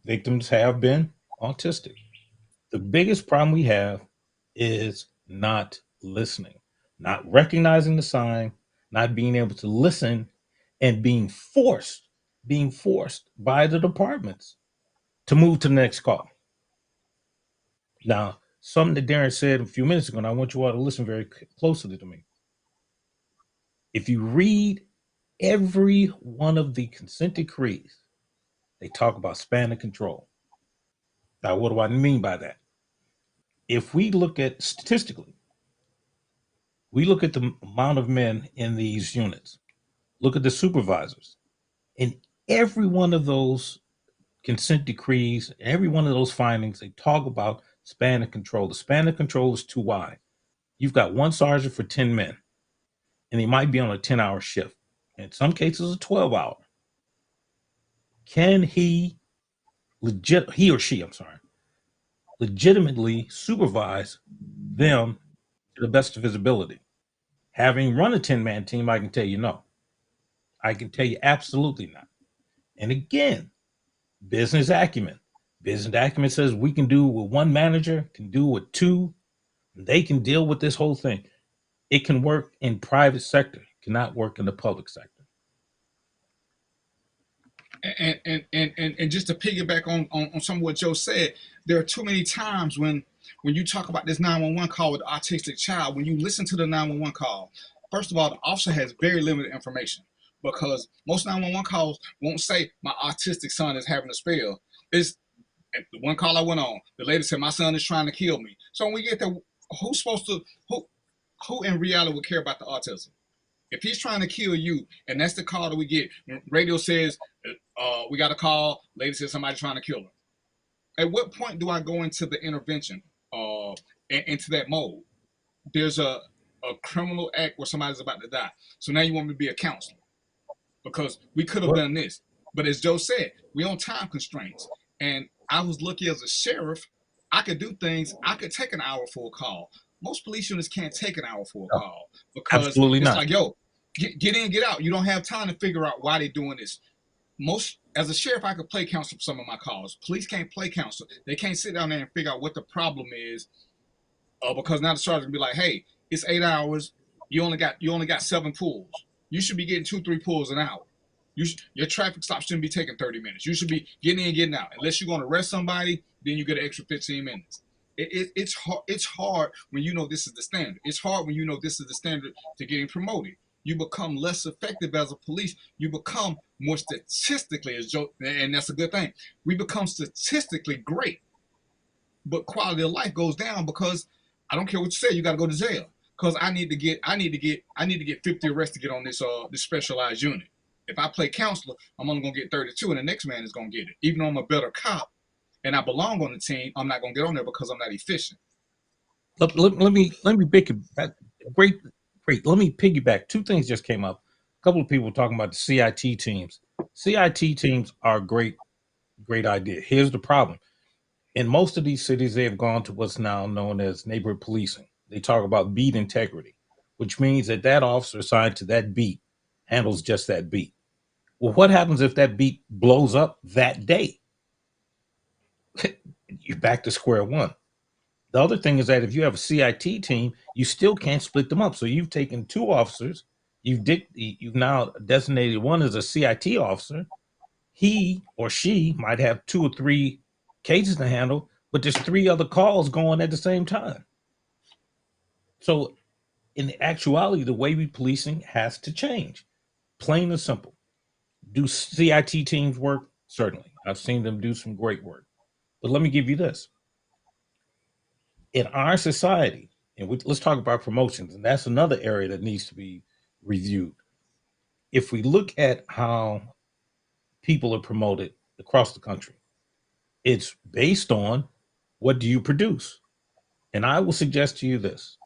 victims have been autistic. The biggest problem we have is not listening, not recognizing the sign, not being able to listen, and being forced by the departments to move to the next call. Now, something that Darren said a few minutes ago, and I want you all to listen very closely to me. If you read every one of the consent decrees, they talk about span of control. Now, what do I mean by that? If we look at statistically, we look at the amount of men in these units, look at the supervisors, in every one of those consent decrees, every one of those findings, they talk about span of control. The span of control is too wide. You've got one sergeant for 10 men, and he might be on a 10-hour shift. In some cases, a 12-hour. Can he or she, legitimately supervise them to the best of his ability? Having run a 10-man team, I can tell you no. I can tell you absolutely not. And again, business acumen. Business acumen says we can do what one manager can do with two. They can deal with this whole thing. It can work in private sector, cannot work in the public sector. And just to piggyback on some of what Joe said, there are too many times when you talk about this 911 call with the autistic child, when you listen to the 911 call, first of all, the officer has very limited information. because most 911 calls won't say my autistic son is having a spell. It's the one call I went on. The lady said my son is trying to kill me. So when we get there, who's supposed to who in reality would care about the autism? If he's trying to kill you, and that's the call that we get, radio says we got a call. Lady says somebody's trying to kill her. At what point do I go into the intervention, into that mode? There's a criminal act where somebody's about to die. So now you want me to be a counselor because we could have done this. But as Joe said, we on time constraints. And I was lucky as a sheriff. I could do things. I could take an hour for a call. Most police units can't take an hour for a call because Absolutely it's not. like, yo, get in, get out. You don't have time to figure out why they're doing this. As a sheriff, I could play counsel for some of my calls. Police can't play counsel. They can't sit down there and figure out what the problem is, because now the sergeant be like, "Hey, it's 8 hours. You only got 7 pulls. You should be getting 2-3 pulls an hour. Your traffic stop shouldn't be taking 30 minutes. You should be getting in and getting out. Unless you're going to arrest somebody, then you get an extra 15 minutes." It's hard when you know this is the standard. It's hard when you know this is the standard to getting promoted. You become less effective as a police. You become more statistically, as Joe, and that's a good thing. We become statistically great, but quality of life goes down because I don't care what you say. You got to go to jail because I need to get 50 arrests to get on this specialized unit. If I play counselor, I'm only gonna get 32, and the next man is gonna get it. Even though I'm a better cop and I belong on the team, I'm not gonna get on there because I'm not efficient. Let me pick it back. Great. Let me piggyback. 2 things just came up. A couple of people were talking about the CIT teams. CIT teams are a great idea. Here's the problem. In most of these cities, they have gone to what's now known as neighborhood policing. They talk about beat integrity, which means that officer assigned to that beat handles just that beat. Well, what happens if that beat blows up that day? You're back to square one. The other thing is that if you have a CIT team, you still can't split them up. So you've taken 2 officers, you've now designated one as a CIT officer. He or she might have 2 or 3 cases to handle, but there's 3 other calls going at the same time. So in actuality, the way we policing has to change. Plain and simple. Do CIT teams work? Certainly. I've seen them do some great work. But let me give you this. In our society, and let's talk about promotions, and that's another area that needs to be reviewed. If we look at how people are promoted across the country, it's based on what do you produce. And I will suggest to you this.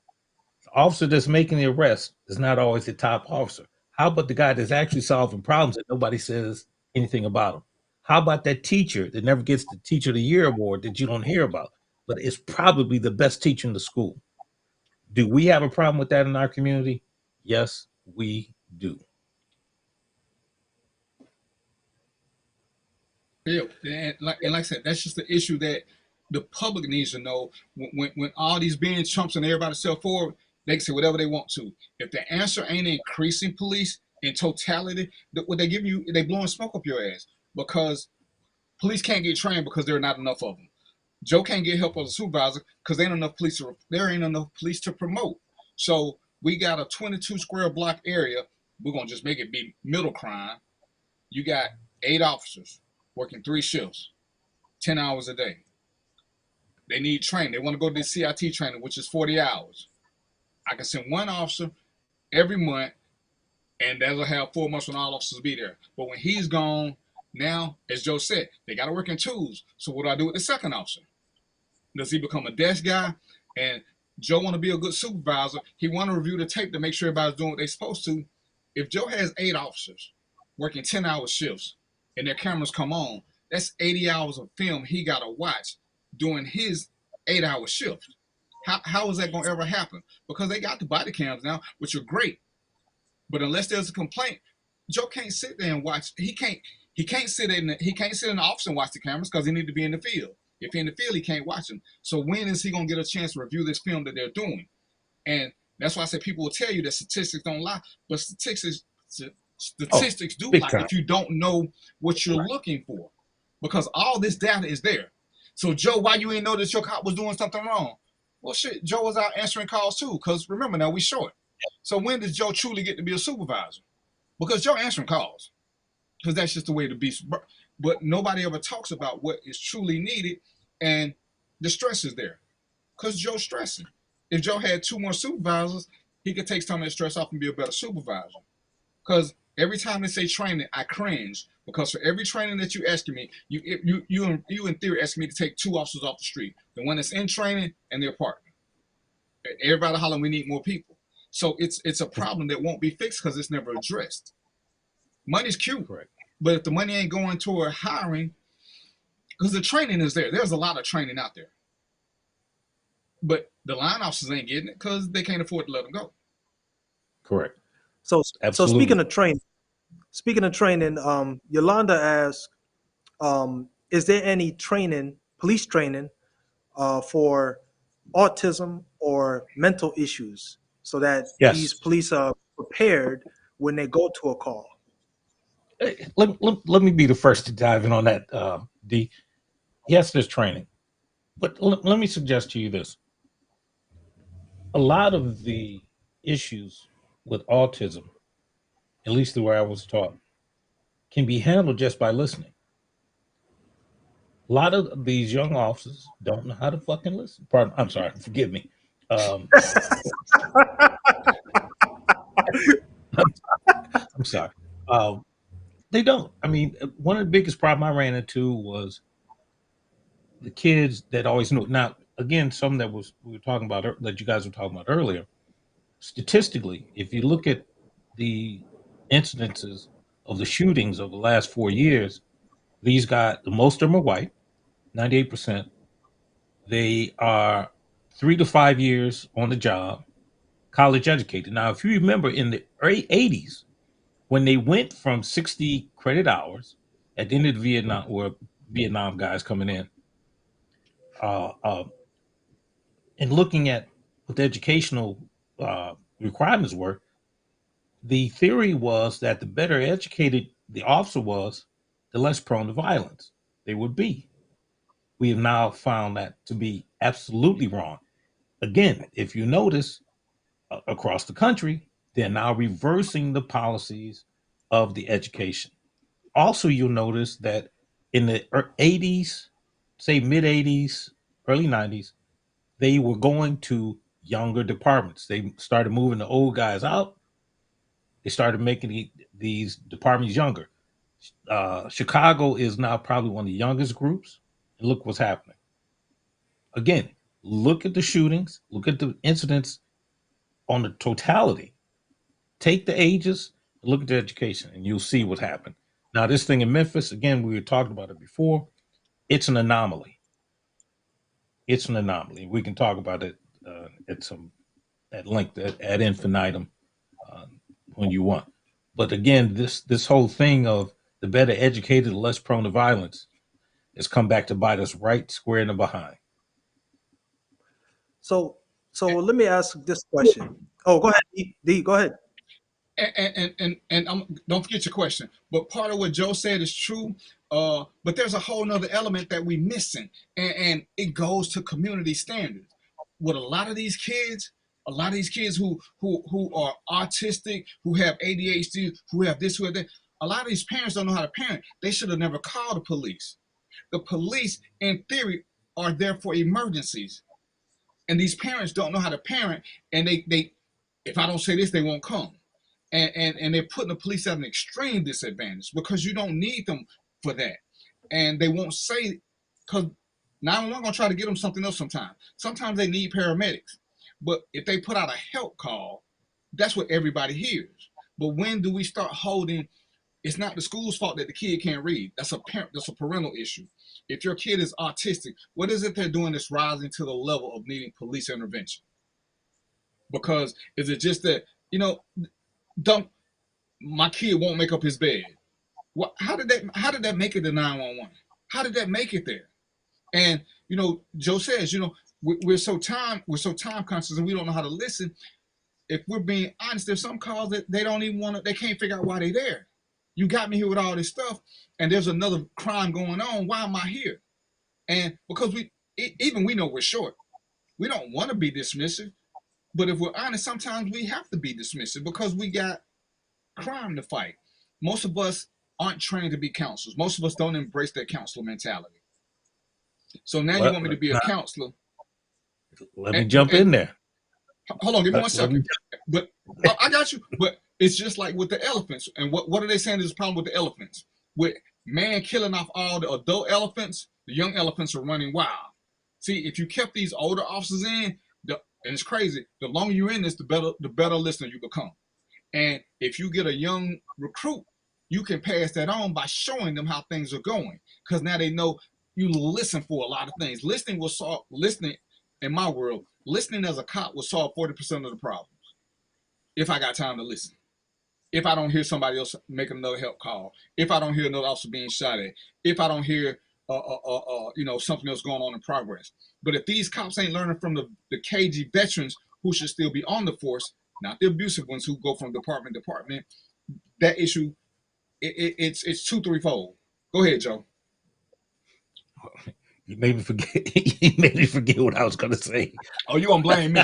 The officer that's making the arrest is not always the top officer. How about the guy that's actually solving problems that nobody says anything about him? How about that teacher that never gets the Teacher of the Year award that you don't hear about, but is probably the best teacher in the school? Do we have a problem with that in our community? Yes, we do. Yeah, and like I said, that's just the issue that the public needs to know. When all these being chumps and everybody step forward, they can say whatever they want to. If the answer ain't increasing police in totality, what they give you, they blowing smoke up your ass because police can't get trained because there are not enough of them. Joe can't get help as a supervisor because there ain't enough police to promote. So we got a 22 square block area. We're gonna just make it be middle crime. You got 8 officers working 3 shifts, 10 hours a day. They need training. They want to go to the CIT training, which is 40 hours. I can send 1 officer every month, and that'll have 4 months when all officers be there. But when he's gone, now, as Joe said, they got to work in twos. So what do I do with the second officer? Does he become a desk guy? And Joe want to be a good supervisor. He want to review the tape to make sure everybody's doing what they're supposed to. If Joe has 8 officers working 10-hour shifts and their cameras come on, that's 80 hours of film he got to watch during his 8-hour shift. How is that going to ever happen? Because they got the body cams now, which are great. But unless there's a complaint, Joe can't sit there and watch. He can't sit in the office and watch the cameras because he need to be in the field. If he's in the field, he can't watch them. So when is he going to get a chance to review this film that they're doing? And that's why I say people will tell you that statistics don't lie, but statistics do lie if you don't know what you're looking for, because all this data is there. So Joe, why you ain't know that your cop was doing something wrong? Well, shit, Joe was out answering calls too, because remember now we short. So when does Joe truly get to be a supervisor? because you're answering calls, because that's just the way the beast. But nobody ever talks about what is truly needed, and the stress is there, because Joe's stressing. If Joe had 2 more supervisors, he could take some of that stress off and be a better supervisor. Because every time they say training, I cringe, because for every training that you asking me, you in theory asking me to take 2 officers off the street, the one that's in training and their partner. Everybody hollering, we need more people. So it's a problem that won't be fixed because it's never addressed. Money's cute, Correct. but if the money ain't going toward hiring, because the training is there. There's a lot of training out there. But the line officers ain't getting it because they can't afford to let them go. Correct. So Absolutely. speaking of training, Yolanda asked, is there any training, police training, for autism or mental issues, so that Yes. these police are prepared when they go to a call? Let me be the first to dive in on that, D. Yes, there's training. But let me suggest to you this. A lot of the issues with autism, at least the way I was taught, can be handled just by listening. A lot of these young officers don't know how to fucking listen. Pardon, I'm sorry, forgive me. I'm sorry. They don't. I mean, one of the biggest problems I ran into was the kids that always knew. Now, again, some that we were talking about that you guys were talking about earlier. Statistically, if you look at the incidences of the shootings of the last 4 years, these guys, most of them are white, 98%. They are 3 to 5 years on the job, college educated. Now, if you remember in the early 80s, when they went from 60 credit hours at the end of the Vietnam guys coming in, uh, uh, and looking at what the educational requirements were, the theory was that the better educated the officer was, the less prone to violence they would be. We have now found that to be absolutely wrong. Again, if you notice across the country, they're now reversing the policies of the education. Also, you'll notice that in the 80s, say mid 80s, early 90s, they were going to younger departments. They started moving the old guys out. They started making these departments younger. Chicago is now probably one of the youngest groups. And look what's happening. Again, look at the shootings, look at the incidents on the totality. Take the ages, look at the education, and you'll see what happened. Now, this thing in Memphis, again, we were talking about it before. It's an anomaly. It's an anomaly. We can talk about it at length ad infinitum when you want. But again, this whole thing of the better educated, the less prone to violence, has come back to bite us right square in the behind. So let me ask this question. Oh, go ahead, D. Go ahead. And don't forget your question. But part of what Joe said is true. But there's a whole nother element that we missing, and it goes to community standards. With a lot of these kids who are autistic, who have ADHD, who have this, who have that, a lot of these parents don't know how to parent. They should have never called the police. The police, in theory, are there for emergencies. And these parents don't know how to parent, and they if I don't say this, they won't come. And they're putting the police at an extreme disadvantage because you don't need them for that. And they won't say, because 911 gonna try to get them something else sometimes. Sometimes they need paramedics. But if they put out a help call, that's what everybody hears. But when do we start holding, it's not the school's fault that the kid can't read. That's a parental issue. If your kid is autistic, what is it they're doing that's rising to the level of needing police intervention? Because is it just that, my kid won't make up his bed? How did that make it to 911? How did that make it there? And Joe says, we're so time conscious and we don't know how to listen. If we're being honest, there's some calls that they don't even they can't figure out why they're there. You got me here with all this stuff, and there's another crime going on. Why am I here? And because we know we're short. We don't want to be dismissive, but if we're honest, sometimes we have to be dismissive because we got crime to fight. Most of us aren't trained to be counselors. Most of us don't embrace that counselor mentality. So now you want me to be a counselor. Let me jump in there. Hold on, give me 1 second. But I got you. But it's just like with the elephants. And what are they saying is the problem with the elephants? With man killing off all the adult elephants, the young elephants are running wild. See, if you kept these older officers in, and it's crazy, the longer you're in this, the better listener you become. And if you get a young recruit, you can pass that on by showing them how things are going. Because now they know you listen for a lot of things. Listening in my world, listening as a cop will solve 40% of the problems. If I got time to listen. If I don't hear somebody else make another help call. If I don't hear another officer being shot at. If I don't hear something else going on in progress. But if these cops ain't learning from the KG veterans who should still be on the force, not the abusive ones who go from department to department, that issue, it's 2-3-fold. Go ahead, Joe. You made me forget. You made me forget what I was going to say. Oh, you gonna blame me?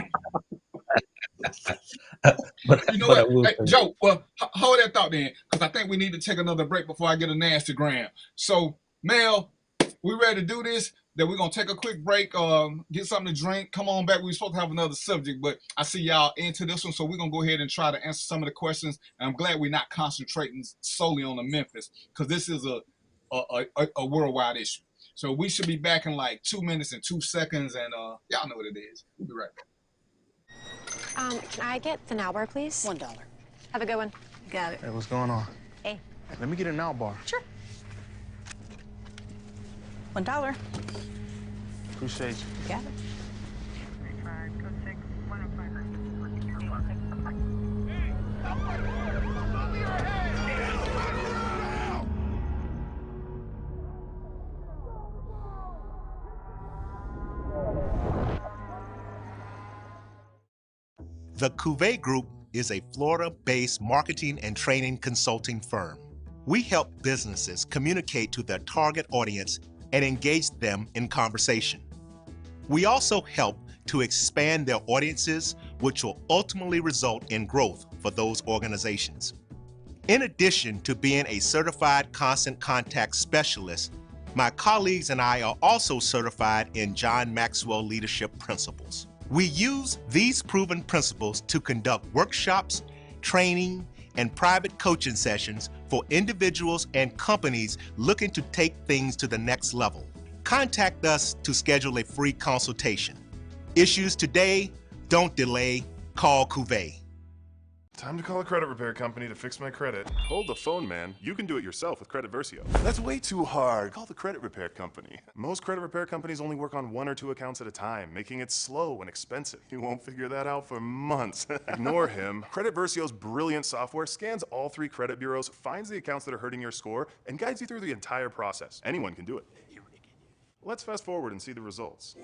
But you know what, hey, Joe? Well, hold that thought then, because I think we need to take another break before I get a nasty gram. So, Mel, we ready to do this? Then we're gonna take a quick break, get something to drink. Come on back. We're supposed to have another subject, but I see y'all into this one, so we're gonna go ahead and try to answer some of the questions. And I'm glad we're not concentrating solely on the Memphis, because this is a worldwide issue. So we should be back in like 2 minutes and 2 seconds, and y'all know what it is. We'll be right back. Can I get the now bar, please? $1. Have a good one. Got it. Hey, what's going on? Hey. Let me get a now bar. Sure. $1. Appreciate you. Got it. The Cuvée Group is a Florida-based marketing and training consulting firm. We help businesses communicate to their target audience and engage them in conversation. We also help to expand their audiences, which will ultimately result in growth for those organizations. In addition to being a certified constant contact specialist, my colleagues and I are also certified in John Maxwell Leadership Principles. We use these proven principles to conduct workshops, training, and private coaching sessions for individuals and companies looking to take things to the next level. Contact us to schedule a free consultation. Issues today, don't delay, call Cuvée. Time to call a credit repair company to fix my credit. Hold the phone, man. You can do it yourself with Credit Versio. That's way too hard. Call the credit repair company. Most credit repair companies only work on 1 or 2 accounts at a time, making it slow and expensive. You won't figure that out for months. Ignore him. Credit Versio's brilliant software scans all 3 credit bureaus, finds the accounts that are hurting your score, and guides you through the entire process. Anyone can do it. Let's fast forward and see the results.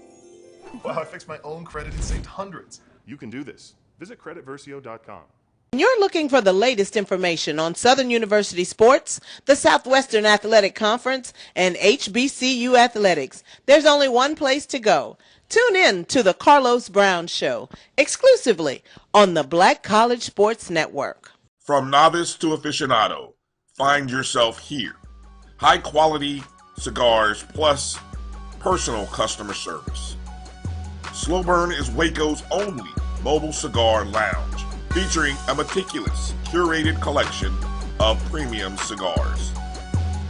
Wow, I fixed my own credit and saved hundreds. You can do this. Visit creditversio.com. You're looking for the latest information on Southern University sports, the Southwestern Athletic Conference, and HBCU athletics. There's only one place to go. Tune in to the Carlos Brown Show, exclusively on the Black College Sports Network. From novice to aficionado, find yourself here. High quality cigars plus personal customer service. Slow Burn is Waco's only mobile cigar lounge, featuring a meticulous, curated collection of premium cigars.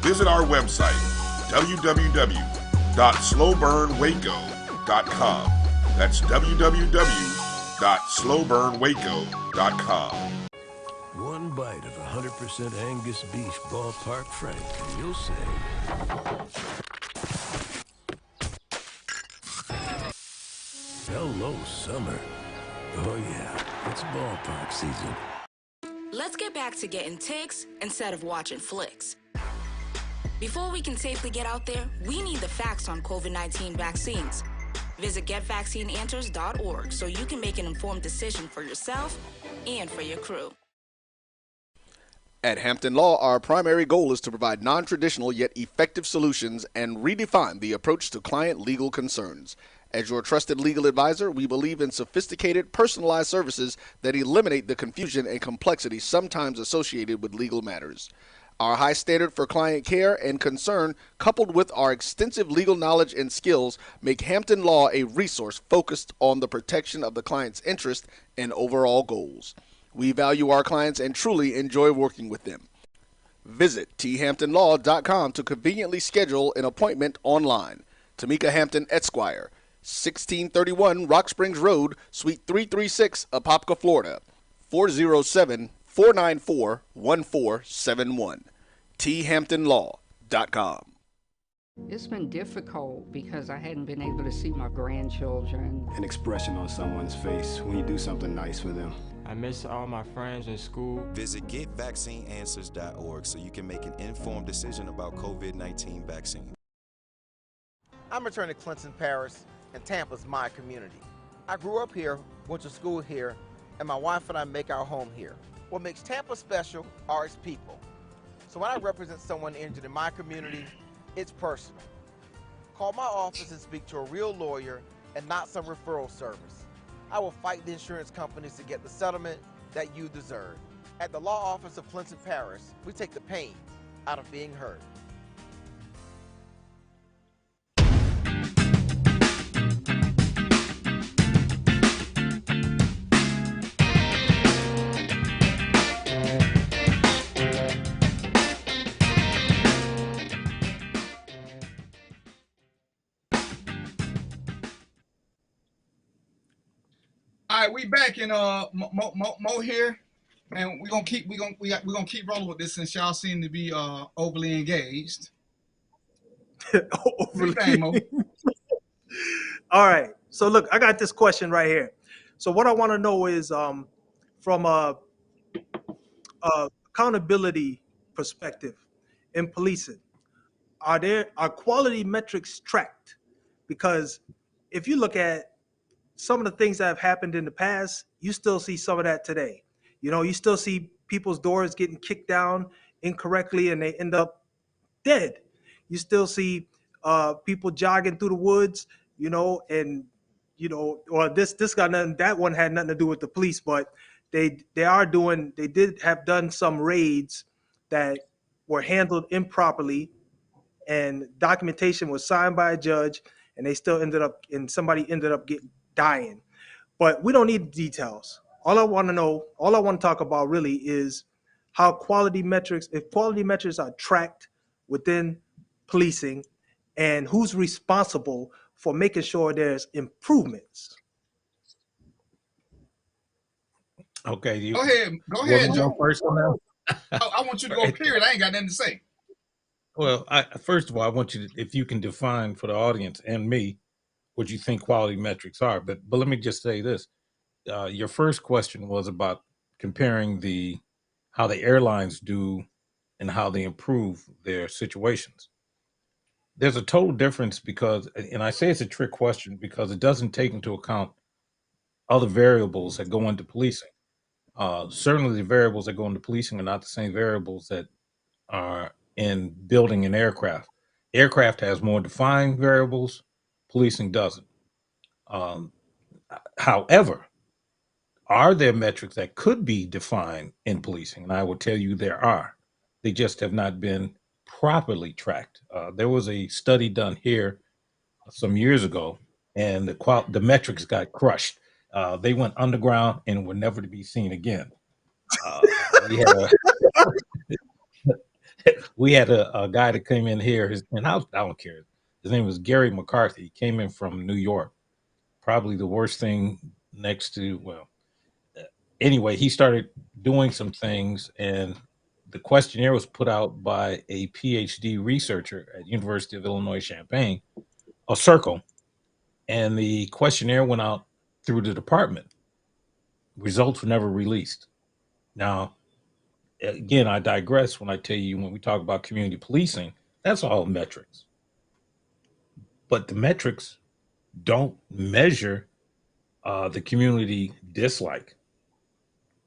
Visit our website, www.slowburnwaco.com. That's www.slowburnwaco.com. One bite of 100% Angus beef ballpark frank, and you'll say, hello, summer. Oh yeah, it's ballpark season. Let's get back to getting ticks instead of watching flicks. Before we can safely get out there, we need the facts on COVID-19 vaccines. Visit getvaccineanswers.org so you can make an informed decision for yourself and for your crew. At Hampton Law, our primary goal is to provide non-traditional yet effective solutions and redefine the approach to client legal concerns. As your trusted legal advisor, we believe in sophisticated, personalized services that eliminate the confusion and complexity sometimes associated with legal matters. Our high standard for client care and concern, coupled with our extensive legal knowledge and skills, make Hampton Law a resource focused on the protection of the client's interest and overall goals. We value our clients and truly enjoy working with them. Visit thamptonlaw.com to conveniently schedule an appointment online. Tamika Hampton Esquire, 1631 Rock Springs Road, Suite 336, Apopka, Florida, 407-494-1471. thamptonlaw.com. It's been difficult because I hadn't been able to see my grandchildren. An expression on someone's face when you do something nice for them. I miss all my friends in school. Visit GetVaccineAnswers.org so you can make an informed decision about COVID-19 vaccine. I'm returning to Clinton Parish, and Tampa's my community. I grew up here, went to school here, and my wife and I make our home here. What makes Tampa special are its people. So when I represent someone injured in my community, it's personal. Call my office and speak to a real lawyer and not some referral service. I will fight the insurance companies to get the settlement that you deserve. At the law office of Clinton Parish, we take the pain out of being heard. All right, we back in Mo here, and we're gonna keep rolling with this since y'all seem to be overly engaged. Overly. All right. So look, I got this question right here. So what I want to know is from a accountability perspective in policing, are quality metrics tracked? Because if you look at some of the things that have happened in the past, you still see some of that today. You know, you still see people's doors getting kicked down incorrectly and they end up dead. You still see people jogging through the woods, you know, and, you know, or this got nothing, that one had nothing to do with the police, but they did have done some raids that were handled improperly and documentation was signed by a judge and they still ended up, and somebody ended up dying. But we don't need details. All I want to talk about really is how quality metrics are tracked within policing and who's responsible for making sure there's improvements. Okay. Go ahead, Joe. First on that? I want you to go, period. I ain't got nothing to say. Well, first of all, I want you to, if you can define for the audience and me, what you think quality metrics are. But let me just say this. Your first question was about comparing how the airlines do and how they improve their situations. There's a total difference because, and I say it's a trick question because it doesn't take into account other variables that go into policing. Certainly the variables that go into policing are not the same variables that are in building an aircraft. Aircraft has more defined variables, policing doesn't. However, are there metrics that could be defined in policing? And I will tell you there are. They just have not been properly tracked. There was a study done here some years ago, and the metrics got crushed. They went underground and were never to be seen again. We had a guy that came in here, and I don't care. His name was Gary McCarthy. He came in from New York. Probably the worst thing next to, well, anyway, he started doing some things, and the questionnaire was put out by a PhD researcher at University of Illinois Champaign, a circle, and the questionnaire went out through the department. Results were never released. Now, again, I digress when I tell you when we talk about community policing, that's all metrics. But the metrics don't measure the community dislike.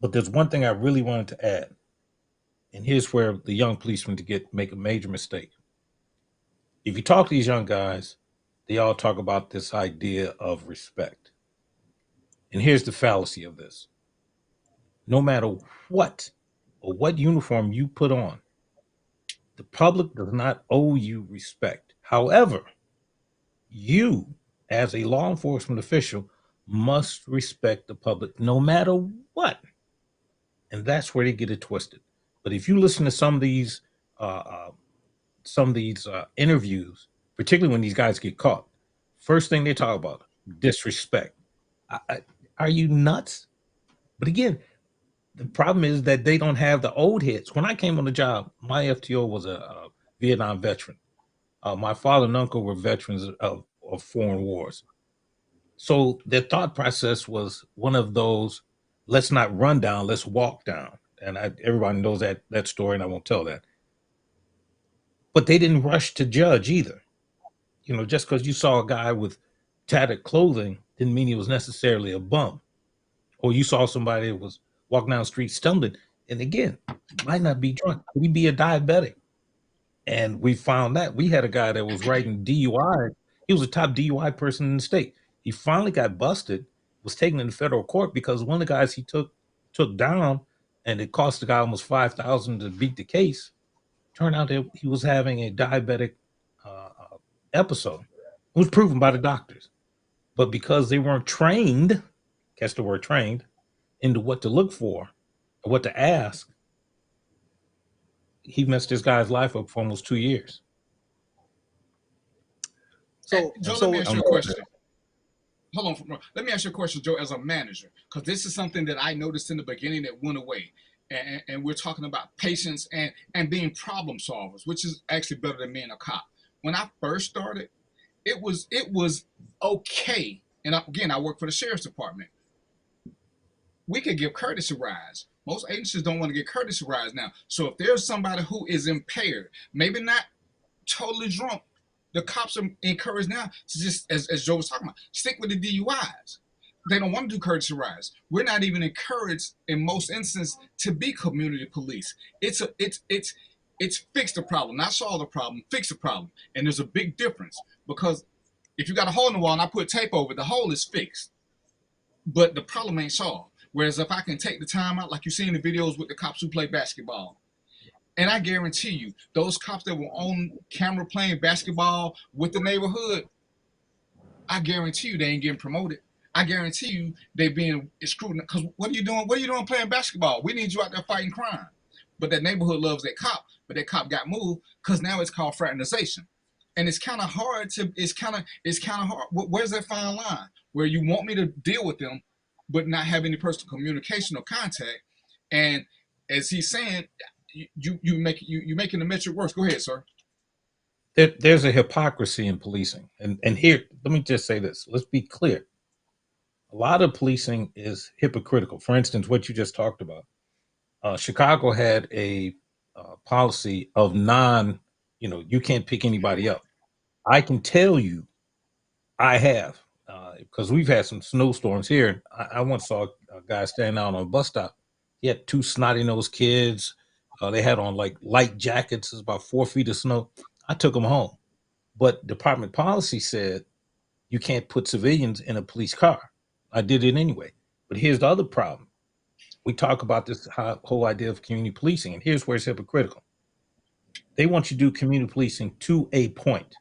But there's one thing I really wanted to add, and here's where the young policemen make a major mistake. If you talk to these young guys, they all talk about this idea of respect. And here's the fallacy of this. No matter what or what uniform you put on, the public does not owe you respect. However, you, as a law enforcement official, must respect the public no matter what. And that's where they get it twisted. But if you listen to uh, uh, some of these interviews, particularly when these guys get caught, first thing they talk about disrespect. Are you nuts? But again, the problem is that they don't have the old heads. When I came on the job, my FTO was a Vietnam veteran. My father and uncle were veterans of foreign wars. So their thought process was one of those, let's not run down, let's walk down. And everybody knows that story, and I won't tell that. But they didn't rush to judge either. You know, just because you saw a guy with tattered clothing didn't mean he was necessarily a bum. Or you saw somebody that was walking down the street stumbling. And again, might not be drunk. Could he be a diabetic? And we found that we had a guy that was writing DUI. He was a top DUI person in the state. He finally got busted, was taken into federal court because one of the guys he took down, and it cost the guy almost $5,000 to beat the case. Turned out that he was having a diabetic episode. It was proven by the doctors, but because they weren't trained, catch the word trained, into what to look for or what to ask, he messed this guy's life up for almost 2 years. So, Joe, let me ask you a question. Hold on. Let me ask you a question, Joe, as a manager, because this is something that I noticed in the beginning that went away. And we're talking about patience and being problem solvers, which is actually better than being a cop. When I first started, it was okay. And again, I work for the sheriff's department. We could give courtesy rides. Most agencies don't want to get courtesy rides now. So if there's somebody who is impaired, maybe not totally drunk, the cops are encouraged now to just, as Joe was talking about, stick with the DUIs. They don't want to do courtesy rides. We're not even encouraged in most instances to be community police. It's fix the problem, not solve the problem, fix the problem. And there's a big difference, because if you got a hole in the wall and I put tape over it, the hole is fixed, but the problem ain't solved. Whereas if I can take the time out, like you see in the videos with the cops who play basketball, and I guarantee you, those cops that were on camera playing basketball with the neighborhood, I guarantee you they ain't getting promoted. I guarantee you they being scrutinized. Because what are you doing? What are you doing playing basketball? We need you out there fighting crime. But that neighborhood loves that cop. But that cop got moved because now it's called fraternization. And it's kind of hard to. It's kind of hard. Where's that fine line where you want me to deal with them, but not have any personal communication or contact? And as he's saying, you're making the metric worse. Go ahead, sir. There's a hypocrisy in policing. And here, let me just say this. Let's be clear. A lot of policing is hypocritical. For instance, what you just talked about. Chicago had a policy of you can't pick anybody up. I can tell you I have, because we've had some snowstorms here. I once saw a guy standing out on a bus stop. He had two snotty-nosed kids. They had on like light jackets. It's about 4 feet of snow. I took them home. But department policy said you can't put civilians in a police car. I did it anyway. But here's the other problem. We talk about this whole idea of community policing, and here's where it's hypocritical. They want you to do community policing to a point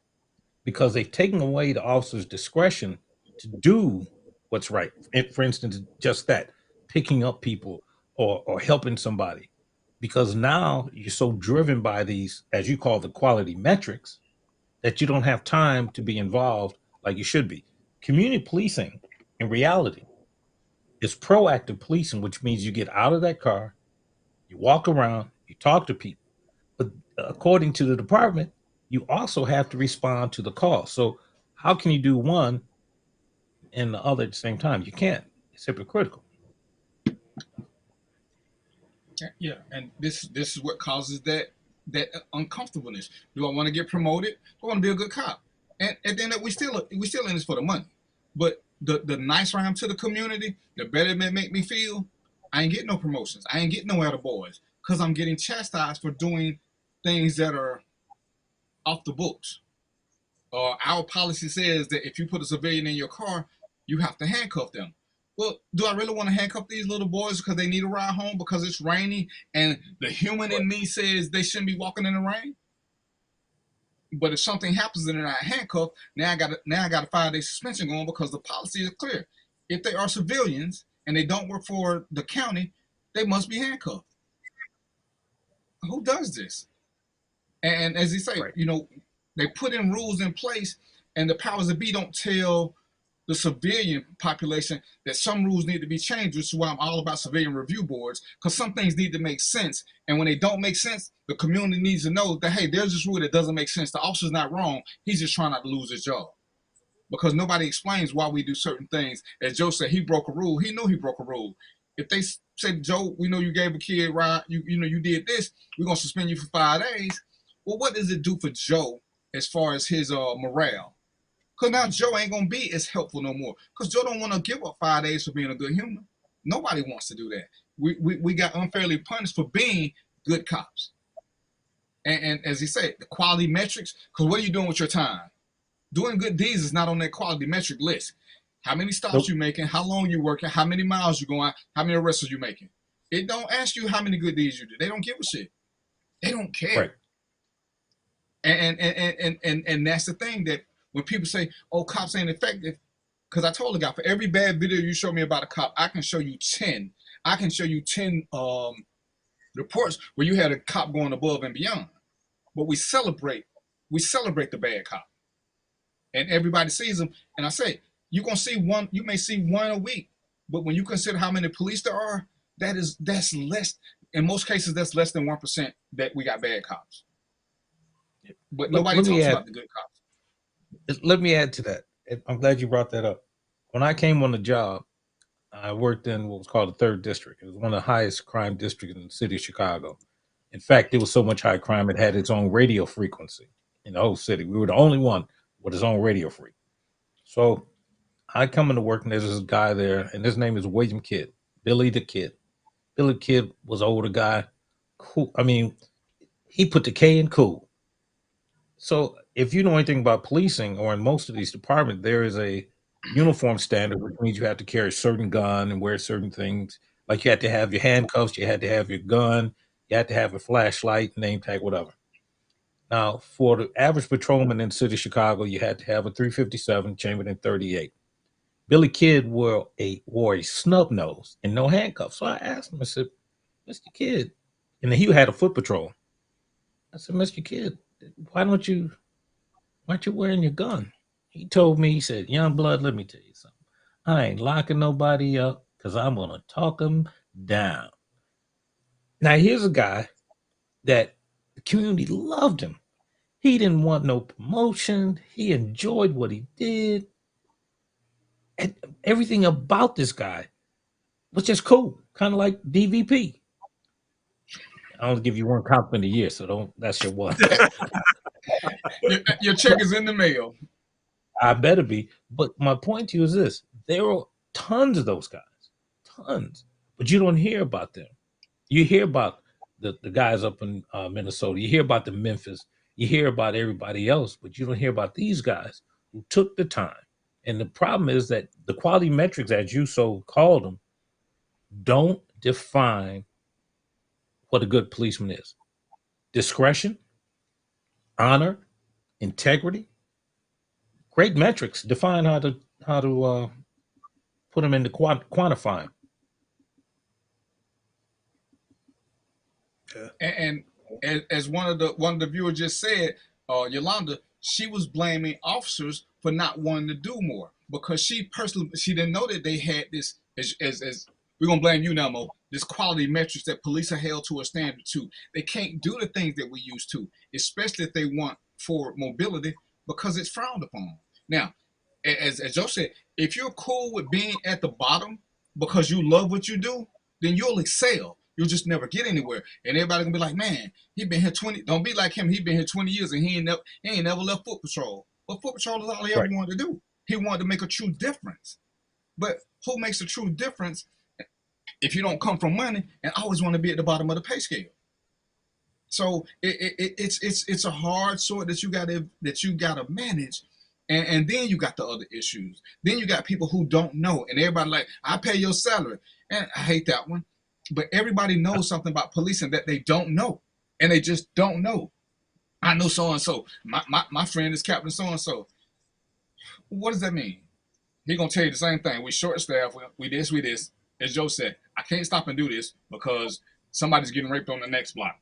because they've taken away the officer's discretion to do what's right. For instance, just that, picking up people or helping somebody. Because now you're so driven by these, as you call the quality metrics, that you don't have time to be involved like you should be. Community policing, in reality, is proactive policing, which means you get out of that car, you walk around, you talk to people. But according to the department, you also have to respond to the call. So how can you do one and the other at the same time? You can't. It's hypocritical. Yeah, and this is what causes that uncomfortableness. Do I want to get promoted? I want to be a good cop, and then we still in this for the money. But the nicer I am to the community, the better it may make me feel. I ain't getting no promotions. I ain't getting no attaboys because I'm getting chastised for doing things that are off the books. our policy says that if you put a civilian in your car, you have to handcuff them. Well, do I really want to handcuff these little boys because they need a ride home because it's rainy and the human in me says they shouldn't be walking in the rain? But if something happens and they're not handcuffed, now I got a 5-day suspension going because the policy is clear. If they are civilians and they don't work for the county, they must be handcuffed. Who does this? And as they say, you know, they put in rules in place, and the powers that be don't tell the civilian population that some rules need to be changed, which is why I'm all about civilian review boards, because some things need to make sense. And when they don't make sense, the community needs to know that, hey, there's this rule that doesn't make sense. The officer's not wrong. He's just trying not to lose his job. Because nobody explains why we do certain things. As Joe said, he broke a rule. He knew he broke a rule. If they said, Joe, we know you gave a kid a ride, you know, you did this, we're going to suspend you for 5 days. Well, what does it do for Joe as far as his morale? Because now Joe ain't going to be as helpful no more. Because Joe don't want to give up 5 days for being a good human. Nobody wants to do that. We got unfairly punished for being good cops. And as he said, the quality metrics, because what are you doing with your time? Doing good deeds is not on that quality metric list. How many stops you making, how long you working, how many miles you going, how many arrests are you making. It don't ask you how many good deeds you do. They don't give a shit. They don't care. And that's the thing, that when people say, oh, cops ain't effective, because I told the guy, for every bad video you show me about a cop, I can show you 10. I can show you 10 reports where you had a cop going above and beyond. But we celebrate the bad cop. And everybody sees them. And I say, you're gonna see one, you may see one a week, but when you consider how many police there are, that's less, in most cases, that's less than 1% that we got bad cops. But nobody talks about the good cops. Let me add to that. I'm glad you brought that up. When I came on the job, I worked in what was called the 3rd District. It was one of the highest crime districts in the city of Chicago. In fact, there was so much high crime, it had its own radio frequency in the whole city. We were the only one with his own radio freak. So I come into work and there's this guy there, and his name is William Kidd, Billy the Kid. Billy Kidd was an older guy. Cool. I mean, he put the K in cool. So if you know anything about policing, or in most of these departments, there is a uniform standard, which means you have to carry a certain gun and wear certain things. Like you had to have your handcuffs, you had to have your gun, you had to have a flashlight, name tag, whatever. Now, for the average patrolman in the city of Chicago, you had to have a 357 chambered in 38. Billy Kidd wore a snub nose and no handcuffs. So I asked him, I said, Mr. Kidd, and he had a foot patrol. I said, Mr. Kidd, why aren't you wearing your gun? He told me, he said, young blood, let me tell you something. I ain't locking nobody up because I'm going to talk them down. Now, here's a guy that the community loved him. He didn't want no promotion. He enjoyed what he did. And everything about this guy was just cool, kind of like DVP. I only give you one compliment a year, so that's your one. Your check is in the mail. I better be. But my point to you is this. There are tons of those guys. Tons. But you don't hear about them. You hear about the guys up in Minnesota. You hear about the Memphis. You hear about everybody else, but you don't hear about these guys who took the time. And the problem is that the quality metrics, as you so called them, don't define what a good policeman is. Discretion, honor, integrity, great metrics define how to put them into quantifying. And as one of the viewers just said, Yolanda, she was blaming officers for not wanting to do more because she didn't know that they had this as we're gonna blame you now, Mo. This quality metrics that police are held to a standard to. They can't do the things that we used to, especially if they want for mobility, because it's frowned upon. Now, as Joe said, if you're cool with being at the bottom because you love what you do, then you'll excel. You'll just never get anywhere. And everybody gonna be like, man, he been here 20. Don't be like him. He been here 20 years and he ain't never left foot patrol. But foot patrol is all he ever wanted to do. He wanted to make a true difference. But who makes a true difference if you don't come from money and always want to be at the bottom of the pay scale? So it's a hard sort that you gotta manage. And then you got the other issues. Then you got people who don't know, and everybody like, I pay your salary. And I hate that one. But everybody knows something about policing that they don't know. And they just don't know. I know so and so. My friend is Captain so and so. What does that mean? He gonna tell you the same thing. We short staff. We this. As Joe said, I can't stop and do this because somebody's getting raped on the next block.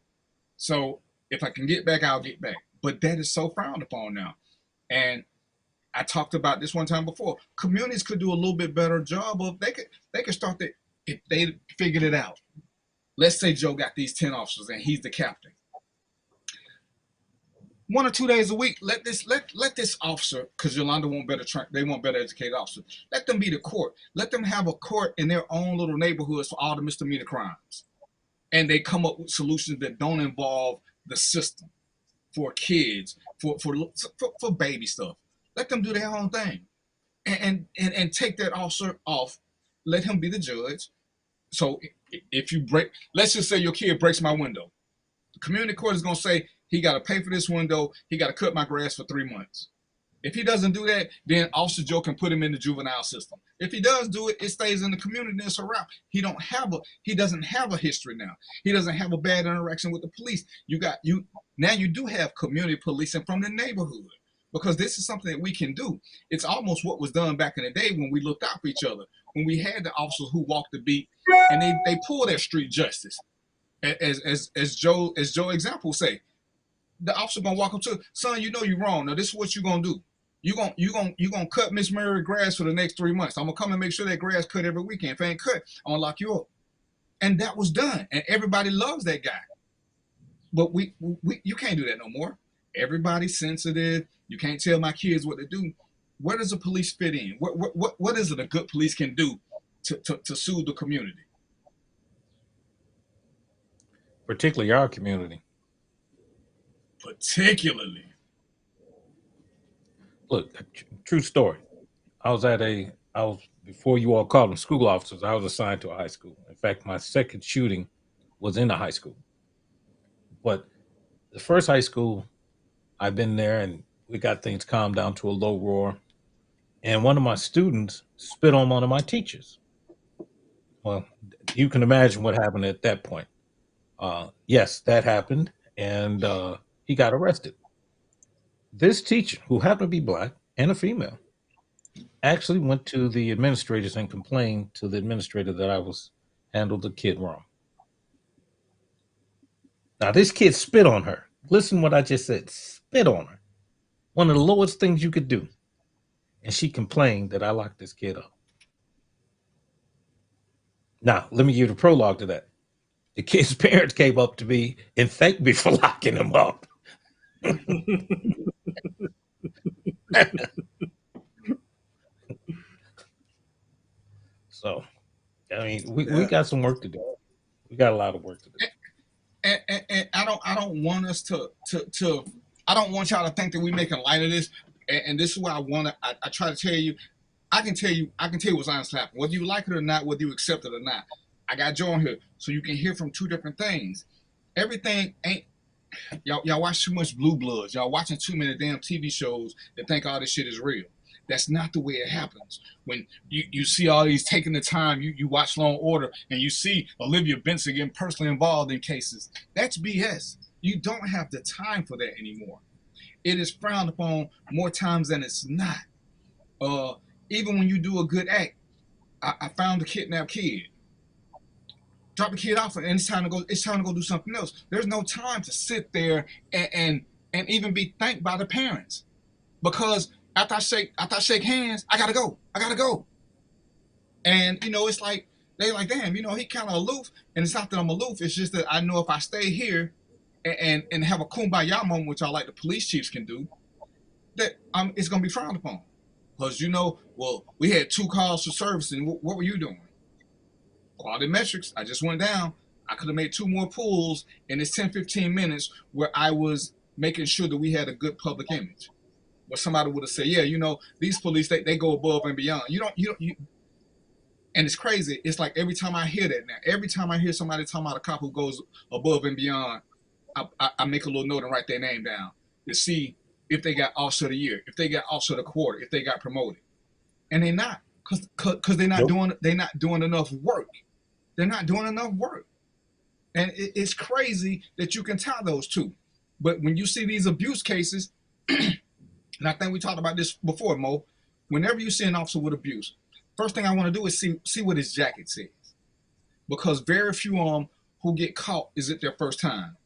So if I can get back, I'll get back. But that is so frowned upon now. And I talked about this one time before. Communities could do a little bit better job of they could start that if they figured it out. Let's say Joe got these 10 officers and he's the captain. 1 or 2 days a week, let this officer, because Yolanda want they want better educated officers. Let them be the court. Let them have a court in their own little neighborhoods for all the misdemeanor crimes. And they come up with solutions that don't involve the system for kids, for baby stuff. Let them do their own thing. And take that officer off. Let him be the judge. So if you let's just say your kid breaks my window. The community court is going to say, he got to pay for this window. He got to cut my grass for 3 months. If he doesn't do that, then Officer Joe can put him in the juvenile system. If he does do it, it stays in the community and it's a wrap. He doesn't have a history now. He doesn't have a bad interaction with the police. Now you do have community policing from the neighborhood, because this is something that we can do. It's almost what was done back in the day when we looked out for each other, when we had the officers who walked the beat and they pull their street justice. As Joe example say, the officer gonna walk up to, son, you know you're wrong. Now this is what you're gonna do. You gonna cut Miss Mary grass for the next 3 months. I'm gonna come and make sure that grass cut every weekend. If it ain't cut, I'm gonna lock you up. And that was done, and everybody loves that guy. But you can't do that no more. Everybody's sensitive. You can't tell my kids what to do. Where does the police fit in? What is it a good police can do to soothe the community? Particularly our community. Particularly. Look, true story. Before you all called them school officers, I was assigned to a high school. In fact, my second shooting was in a high school. But the first high school, I've been there and we got things calmed down to a low roar. And one of my students spit on one of my teachers. Well, you can imagine what happened at that point. Yes, that happened. And he got arrested. This teacher, who happened to be black and a female, actually went to the administrators and complained to the administrator that I handled the kid wrong. Now, this kid spit on her. Listen what I just said. Spit on her. One of the lowest things you could do. And she complained that I locked this kid up. Now, let me give you the prologue to that. The kid's parents came up to me and thanked me for locking him up. So, I mean, we got some work to do. We got a lot of work to do. And I don't want us to I don't want y'all to think that we making light of this. And this is what I try to tell you. I can tell you what's honestly happening, whether you like it or not, whether you accept it or not. I got Joe on here so you can hear from two different things. Everything ain't y'all watch too much Blue Bloods. Y'all watching too many damn TV shows that think all this shit is real. That's not the way it happens. When you see all these taking the time, you watch Law and Order and you see Olivia Benson getting personally involved in cases. That's BS. You don't have the time for that anymore. It is frowned upon more times than it's not. Even when you do a good act, I found a kidnapped kid. Drop the kid off, and it's time to go. It's time to go do something else. There's no time to sit there and even be thanked by the parents, because after I shake hands, I gotta go. And it's like they like, damn, he kind of aloof, and it's not that I'm aloof. It's just that I know if I stay here and have a kumbaya moment, which I like the police chiefs can do, that it's gonna be frowned upon. Because well, we had 2 calls for service, and what were you doing? Quality metrics, I just went down. I could have made 2 more pulls in this 10-15 minutes where I was making sure that we had a good public image. Where somebody would have said, yeah, these police, they go above and beyond. You and it's crazy. It's like every time I hear that now, every time I hear somebody talking about a cop who goes above and beyond, I make a little note and write their name down to see if they got officer of the year, if they got officer of the quarter, if they got promoted, and they're not, because they're not doing enough work. They're not doing enough work, and it's crazy that you can tie those two. But when you see these abuse cases, and I think we talked about this before, Mo, whenever you see an officer with abuse, first thing I want to do is see what his jacket says, because very few of them who get caught is it their first time.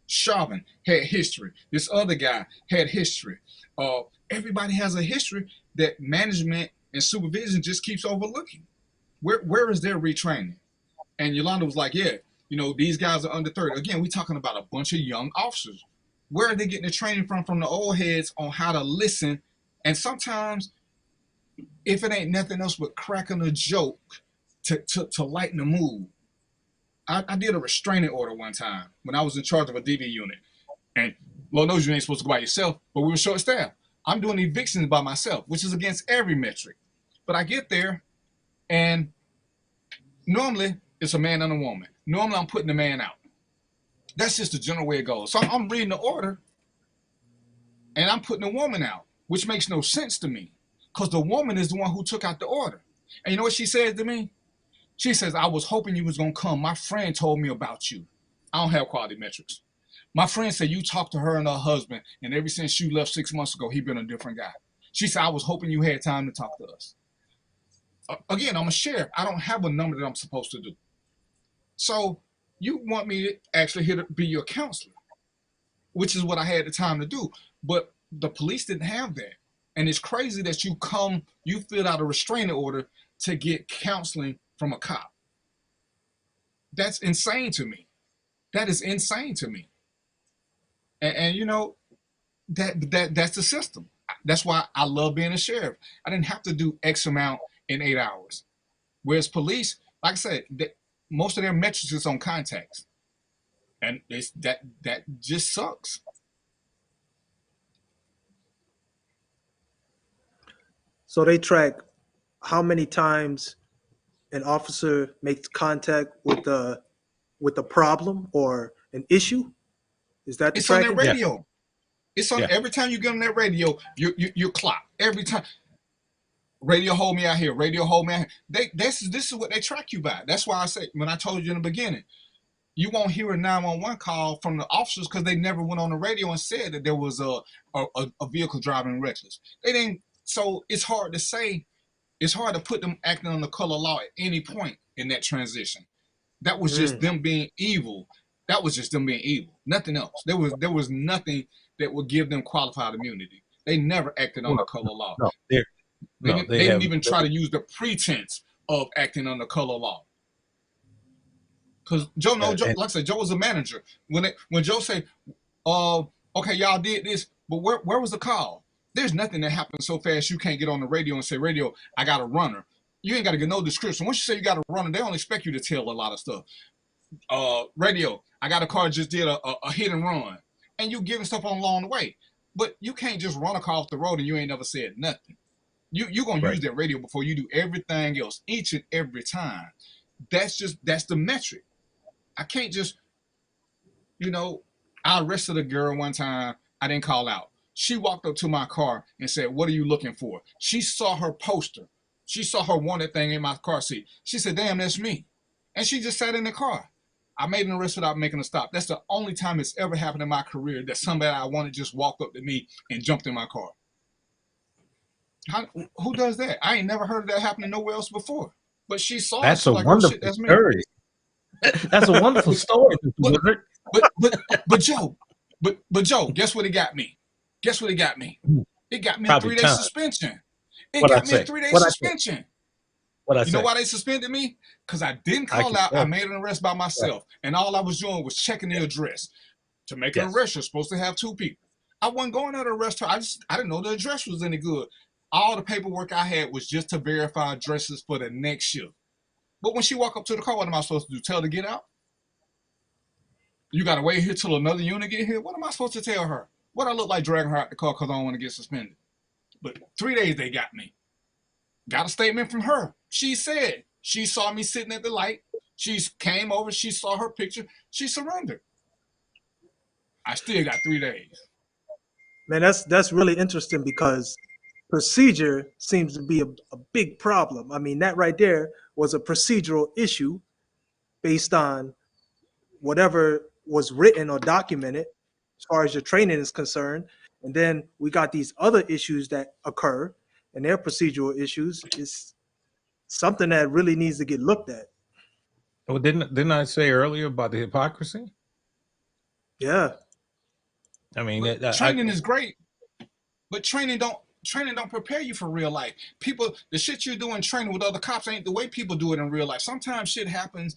Chauvin had history. This other guy had history. Everybody has a history that management and supervision just keeps overlooking. Where is their retraining? And Yolanda was like, yeah, these guys are under 30. Again, we're talking about a bunch of young officers. Where are they getting the training from the old heads on how to listen? And sometimes, if it ain't nothing else but cracking a joke to lighten the mood. I did a restraining order one time when I was in charge of a DV unit. And Lord knows you ain't supposed to go by yourself, but we were short staffed. I'm doing evictions by myself, which is against every metric. But I get there, and normally it's a man and a woman. Normally I'm putting the man out. That's just the general way it goes. So I'm reading the order, and I'm putting the woman out, which makes no sense to me, because the woman is the one who took out the order. And you know what she said to me? She says, I was hoping you was going to come. My friend told me about you. I don't have quality metrics. My friend said you talked to her and her husband, and ever since you left 6 months ago, he been a different guy. She said, I was hoping you had time to talk to us. Again, I'm a sheriff. I don't have a number that I'm supposed to do. So you want me to actually here to be your counselor, which is what I had the time to do. But the police didn't have that. And it's crazy that you filled out a restraining order to get counseling from a cop. That's insane to me. That is insane to me. And that's the system. That's why I love being a sheriff. I didn't have to do X amount in 8 hours. Whereas police, like I said, most of their metrics is on contacts. And that just sucks. So they track how many times an officer makes contact with a problem or an issue? Is that the It's on tracking? their radio. Yeah. It's on every time you get on that radio, you're clocked. Every time. Radio hold me out here. Radio hold me out here. This is what they track you by. That's why I say, when I told you in the beginning, you won't hear a 911 call from the officers because they never went on the radio and said that there was a vehicle driving reckless. They didn't. So it's hard to say. It's hard to put them acting on the color law at any point in that transition. That was just them being evil. That was just them being evil. Nothing else. There was nothing that would give them qualified immunity. They never acted on the color law. They didn't even try to use the pretense of acting on the color law. Because Joe, like I said, Joe was a manager. When Joe said, okay, y'all did this, but where was the call? There's nothing that happens so fast you can't get on the radio and say, radio, I got a runner. You ain't got to get no description. Once you say you got a runner, they don't expect you to tell a lot of stuff. Radio, I got a car just did a hit and run. And you giving stuff along the way. But you can't just run a car off the road and you ain't never said nothing. You're going to use that radio before you do everything else, each and every time. That's the metric. I can't just, I arrested a girl one time. I didn't call out. She walked up to my car and said, what are you looking for? She saw her poster. She saw her wanted thing in my car seat. She said, damn, that's me. And she just sat in the car. I made an arrest without making a stop. That's the only time it's ever happened in my career that somebody I wanted just walked up to me and jumped in my car. Who does that? I ain't never heard of that happening nowhere else before. But she saw that's it. A like, wonderful oh, shit, that's me. story. That's a wonderful story. But Joe, guess what it got me? Guess what it got me? It got me Probably a 3-day time. suspension. It What'd got I me say? a 3-day What'd I say? suspension. What I You know why they suspended me? Because I didn't call out. I made an arrest by myself. And all I was doing was checking the address. To make an arrest, you're supposed to have 2 people. I wasn't going to the arrest her. I didn't know the address was any good. All the paperwork I had was just to verify addresses for the next shift. But when she walked up to the car, what am I supposed to do? Tell her to get out? You got to wait here till another unit get here? What am I supposed to tell her? What I look like dragging her out the car because I don't want to get suspended? But 3 days they got me. Got a statement from her. She said she saw me sitting at the light. She came over. She saw her picture. She surrendered. I still got 3 days. Man, that's really interesting because procedure seems to be a big problem. I mean, that right there was a procedural issue based on whatever was written or documented as far as your training is concerned. And then we got these other issues that occur, and their procedural issues is something that really needs to get looked at. Well, didn't I say earlier about the hypocrisy? Yeah. I mean, Training is great, but training don't prepare you for real life. People, the shit you do in training with other cops ain't the way people do it in real life. Sometimes shit happens,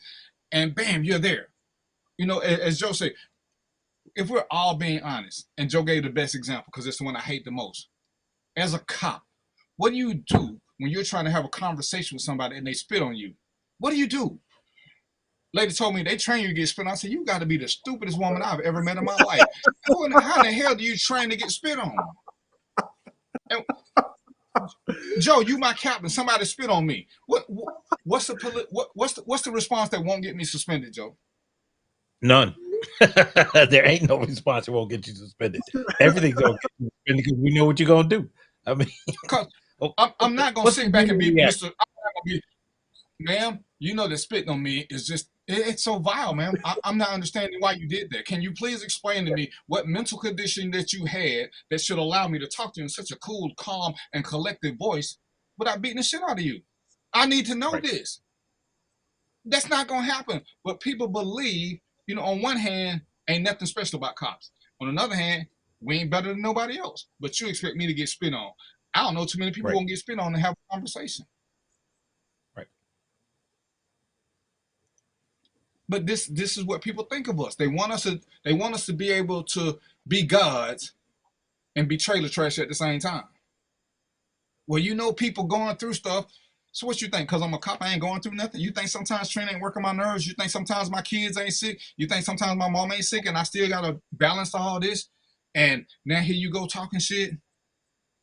and bam, you're there. You know, as Joe said, if we're all being honest, and Joe gave the best example because it's the one I hate the most. As a cop, what do you do when you're trying to have a conversation with somebody and they spit on you? What do you do? Lady told me they train you to get spit on. I said, you got to be the stupidest woman I've ever met in my life. How in the hell do you train to get spit on? And, Joe, you my captain. Somebody spit on me. What's the response that won't get me suspended, Joe? None. There ain't no response that won't get you suspended. Everything's gonna get you suspended because we know what you're gonna do. I mean, I'm not gonna sit back and be Mr. I'm not gonna be, ma'am, you know that spitting on me is just it's so vile, ma'am. I'm not understanding why you did that. Can you please explain to me what mental condition that you had that should allow me to talk to you in such a cool, calm, and collective voice without beating the shit out of you? I need to know this. That's not gonna happen. But people believe, you know, on one hand, ain't nothing special about cops. On another hand, we ain't better than nobody else. But you expect me to get spit on. I don't know too many people who gonna get spit on and have a conversation. Right. But this is what people think of us. They want us to be able to be gods and be trailer trash at the same time. Well, you know, people going through stuff. So what you think? Because I'm a cop, I ain't going through nothing? You think sometimes training ain't working my nerves? You think sometimes my kids ain't sick? You think sometimes my mom ain't sick and I still got to balance all this? And now here you go talking shit.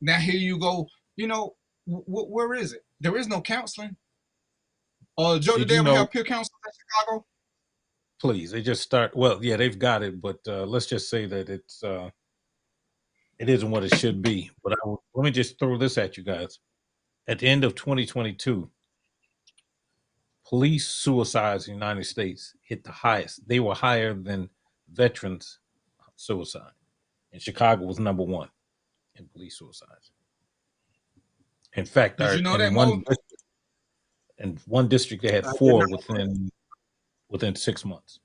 Now here you go. You know, where is it? There is no counseling. Joe, did they ever have peer counseling in Chicago? Please, they just start. Well, yeah, they've got it, but let's just say that it isn't what it should be. But let me just throw this at you guys. At the end of 2022, police suicides in the United States hit the highest. They were higher than veterans suicide. And Chicago was number 1 in police suicides. In fact, Did you know that, in one district they had 4 within 6 months.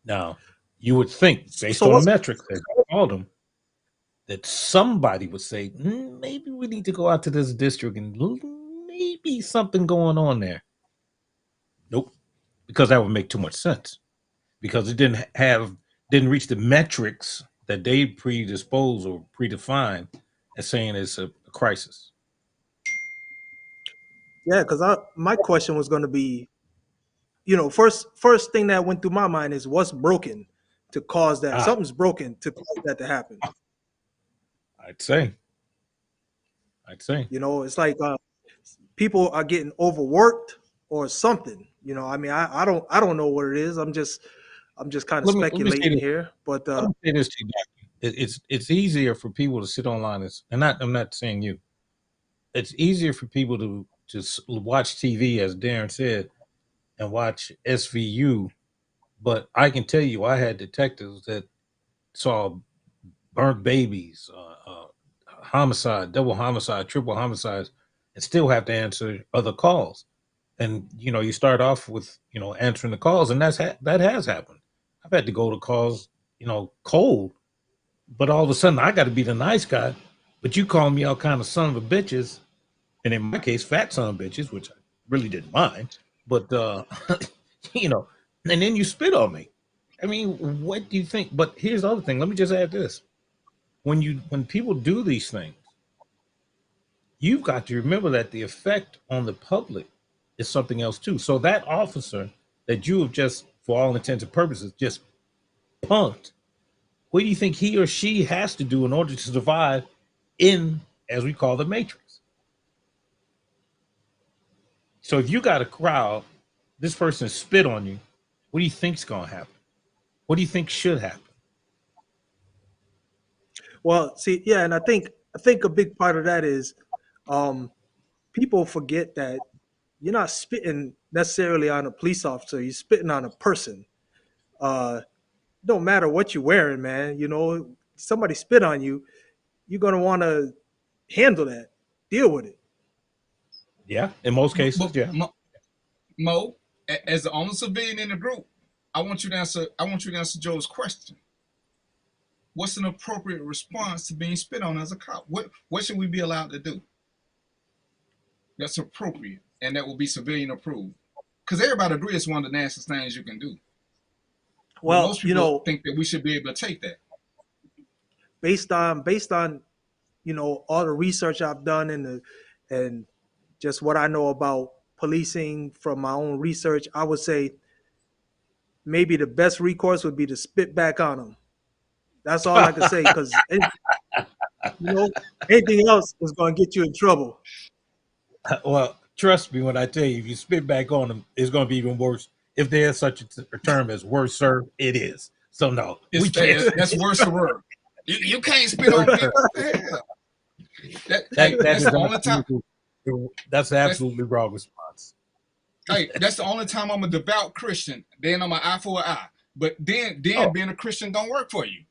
Now, you would think, based on the metrics that called them, that somebody would say, maybe we need to go out to this district and maybe something going on there. Nope, because that would make too much sense. Because it didn't reach the metrics that they predispose or predefine as saying it's a crisis. Yeah, because my question was going to be, you know, first thing that went through my mind is what's broken to cause that. Something's broken to cause that to happen. I'd say. You know, it's like people are getting overworked or something. You know, I mean, I don't know what it is. I'm just kind of speculating here. But let me say this to you, it's easier for people to sit online and I'm not saying you. It's easier for people to watch TV, as Darren said, and watch SVU. But I can tell you, I had detectives that saw burnt babies, homicide, double homicide, triple homicides, and still have to answer other calls. And you know, you start off with answering the calls, and that has happened. I've had to go to calls, cold, but all of a sudden I got to be the nice guy. But you call me all kind of son of a bitches, and in my case, fat son of bitches, which I really didn't mind. But and then you spit on me. I mean, what do you think? But here's the other thing. Let me just add this: when people do these things, you've got to remember that the effect on the public is something else too. So that officer that you have just, for all intents and purposes, just punked, what do you think he or she has to do in order to survive in, as we call, the matrix? So if you got a crowd, this person spit on you, what do you think's going to happen? What do you think should happen? Well, see, yeah, and I think a big part of that is um, people forget that you're not spitting necessarily on a police officer. You're spitting on a person. Don't matter what you're wearing, man. You know, somebody spit on you, you're gonna want to handle that, deal with it. Yeah, in most cases, But yeah. Mo, as the only civilian in the group, I want you to answer. I want you to answer Joe's question. What's an appropriate response to being spit on as a cop? What should we be allowed to do that's appropriate and that will be civilian approved? Because everybody agrees it's one of the nastiest things you can do. But Well, most people think that we should be able to take that. based on all the research I've done and just what I know about policing from my own research, I would say maybe the best recourse would be to spit back on them. That's all I can say because anything else is going to get you in trouble. Well, trust me when I tell you, if you spit back on them, it's going to be even worse. If there's such a term as worse served, it is. So no, we can't. That's worse than word. You can't spit on people. What the hell? That's the only time. That's absolutely wrong response. Hey, that's the only time I'm a devout Christian. Then I'm an eye for an eye. But then being a Christian don't work for you.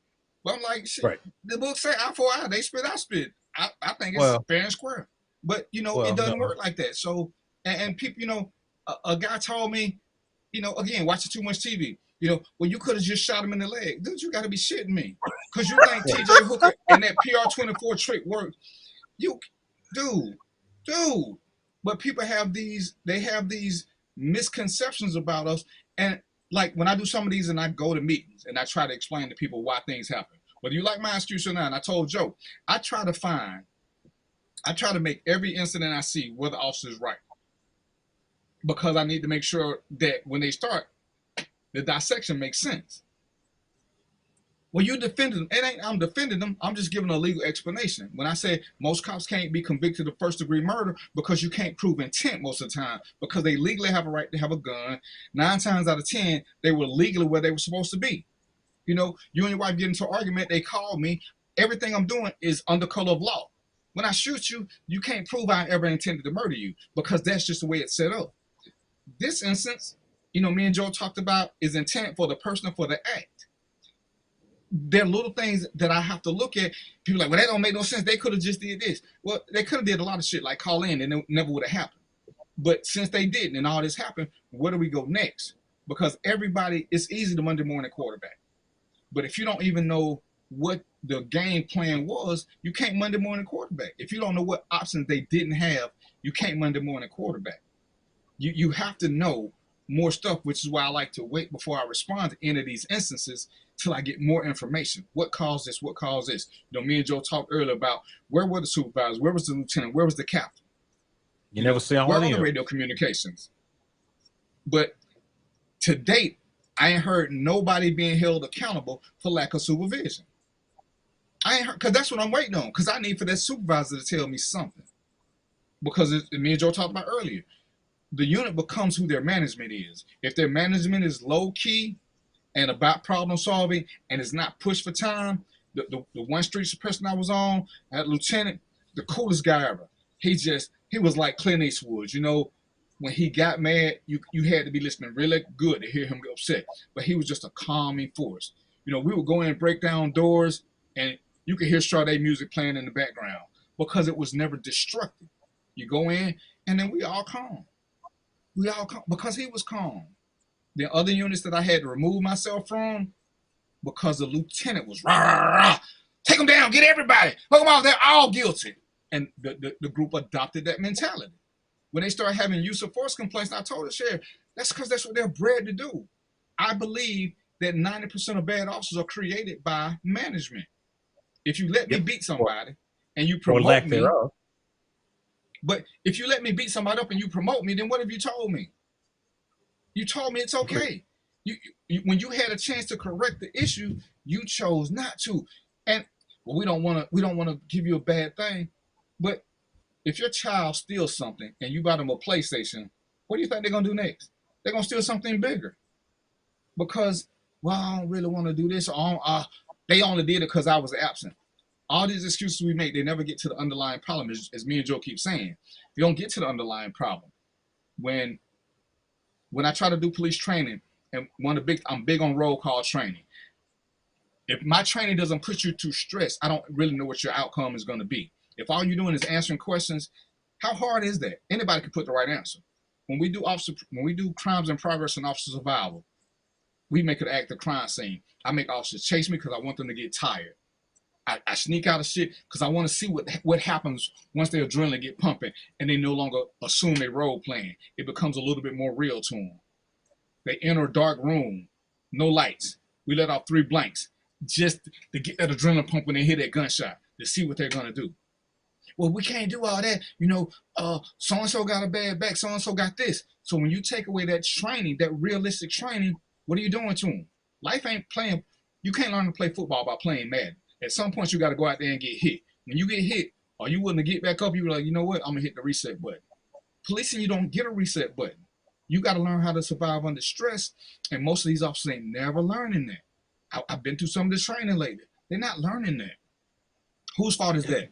But I'm like, shit, right. The book say eye for eye. They spit, I spit. I think it's fair and square. But it doesn't work like that. So and people, a guy told me, again, watching too much TV. Well, you could have just shot him in the leg. Dude, you got to be shitting me. Because you think TJ Hooker and that PR-24 trick worked. Dude. But people have these misconceptions about us. And like when I do some of these and I go to meetings and I try to explain to people why things happen. Whether you like my excuse or not, and I told Joe, I try to make every incident I see where the officer's right. Because I need to make sure that when they start, the dissection makes sense. Well, you defended them. It ain't I'm defending them. I'm just giving a legal explanation. When I say most cops can't be convicted of first-degree murder because you can't prove intent most of the time because they legally have a right to have a gun. 9 times out of 10, they were legally where they were supposed to be. You and your wife get into an argument, they call me. Everything I'm doing is under color of law. When I shoot you, you can't prove I ever intended to murder you because that's just the way it's set up. This instance, me and Joe talked about is intent for the person for the act. There are little things that I have to look at. People are like, well, that don't make no sense. They could have just did this. Well, they could have did a lot of shit like call in and it never would have happened. But since they didn't and all this happened, where do we go next? Because it's easy to Monday morning quarterback. But if you don't even know what the game plan was, you can't Monday morning quarterback. If you don't know what options they didn't have, you can't Monday morning quarterback. You have to know more stuff, which is why I like to wait before I respond to any of these instances till I get more information. What caused this? What caused this? Me and Joe talked earlier about where were the supervisors? Where was the lieutenant? Where was the captain? You never see all where of are the radio communications? But to date, I ain't heard nobody being held accountable for lack of supervision. I ain't heard, because that's what I'm waiting on, because I need for that supervisor to tell me something. Because me and Joe talked about earlier, the unit becomes who their management is. If their management is low key and about problem solving and is not pushed for time, the one street person I was on, that lieutenant, the coolest guy ever. He was like Clint Eastwood. When he got mad, you had to be listening really good to hear him get upset. But he was just a calming force. We would go in and break down doors and you could hear Sade music playing in the background because it was never destructive. You go in and then we all calm. Because he was calm. The other units that I had to remove myself from, because the lieutenant was rah, rah, rah, take them down, get everybody, hook them off, they're all guilty. And the group adopted that mentality. When they started having use of force complaints, I told the sheriff, that's because that's what they're bred to do. I believe that 90% of bad officers are created by management. If you let me beat somebody and you promote or lack me, thereof. But if you let me beat somebody up and you promote me, then what have you told me? You told me it's okay. You when you had a chance to correct the issue, you chose not to. And we don't want to give you a bad thing, but if your child steals something and you buy them a PlayStation, what do you think they're gonna do next? They're gonna steal something bigger. Because, well, I don't really want to do this. They only did it because I was absent. all these excuses we make, they never get to the underlying problem, as me and Joe keep saying. They don't get to the underlying problem. When I try to do police training, and I'm big on roll call training. If my training doesn't put you to stress, I don't really know what your outcome is going to be. If all you're doing is answering questions, how hard is that? Anybody can put the right answer. When we do crimes in progress and officer survival, we make it act the crime scene. I make officers chase me because I want them to get tired. I sneak out of shit because I want to see what happens once their adrenaline get pumping and they no longer assume they role playing. It becomes a little bit more real to them. They enter a dark room, no lights. We let off 3 blanks just to get that adrenaline pump when they hear that gunshot, to see what they're gonna do. Well, we can't do all that. So-and-so got a bad back, so-and-so got this. So when you take away that training, that realistic training, what are you doing to them? Life ain't playing. You can't learn to play football by playing Madden. At some point, you got to go out there and get hit. When you get hit, are you willing to get back up? You're like, you know what? I'm going to hit the reset button. Policing, you don't get a reset button. You got to learn how to survive under stress. And most of these officers ain't never learning that. I've been through some of this training lately. They're not learning that. Whose fault is that?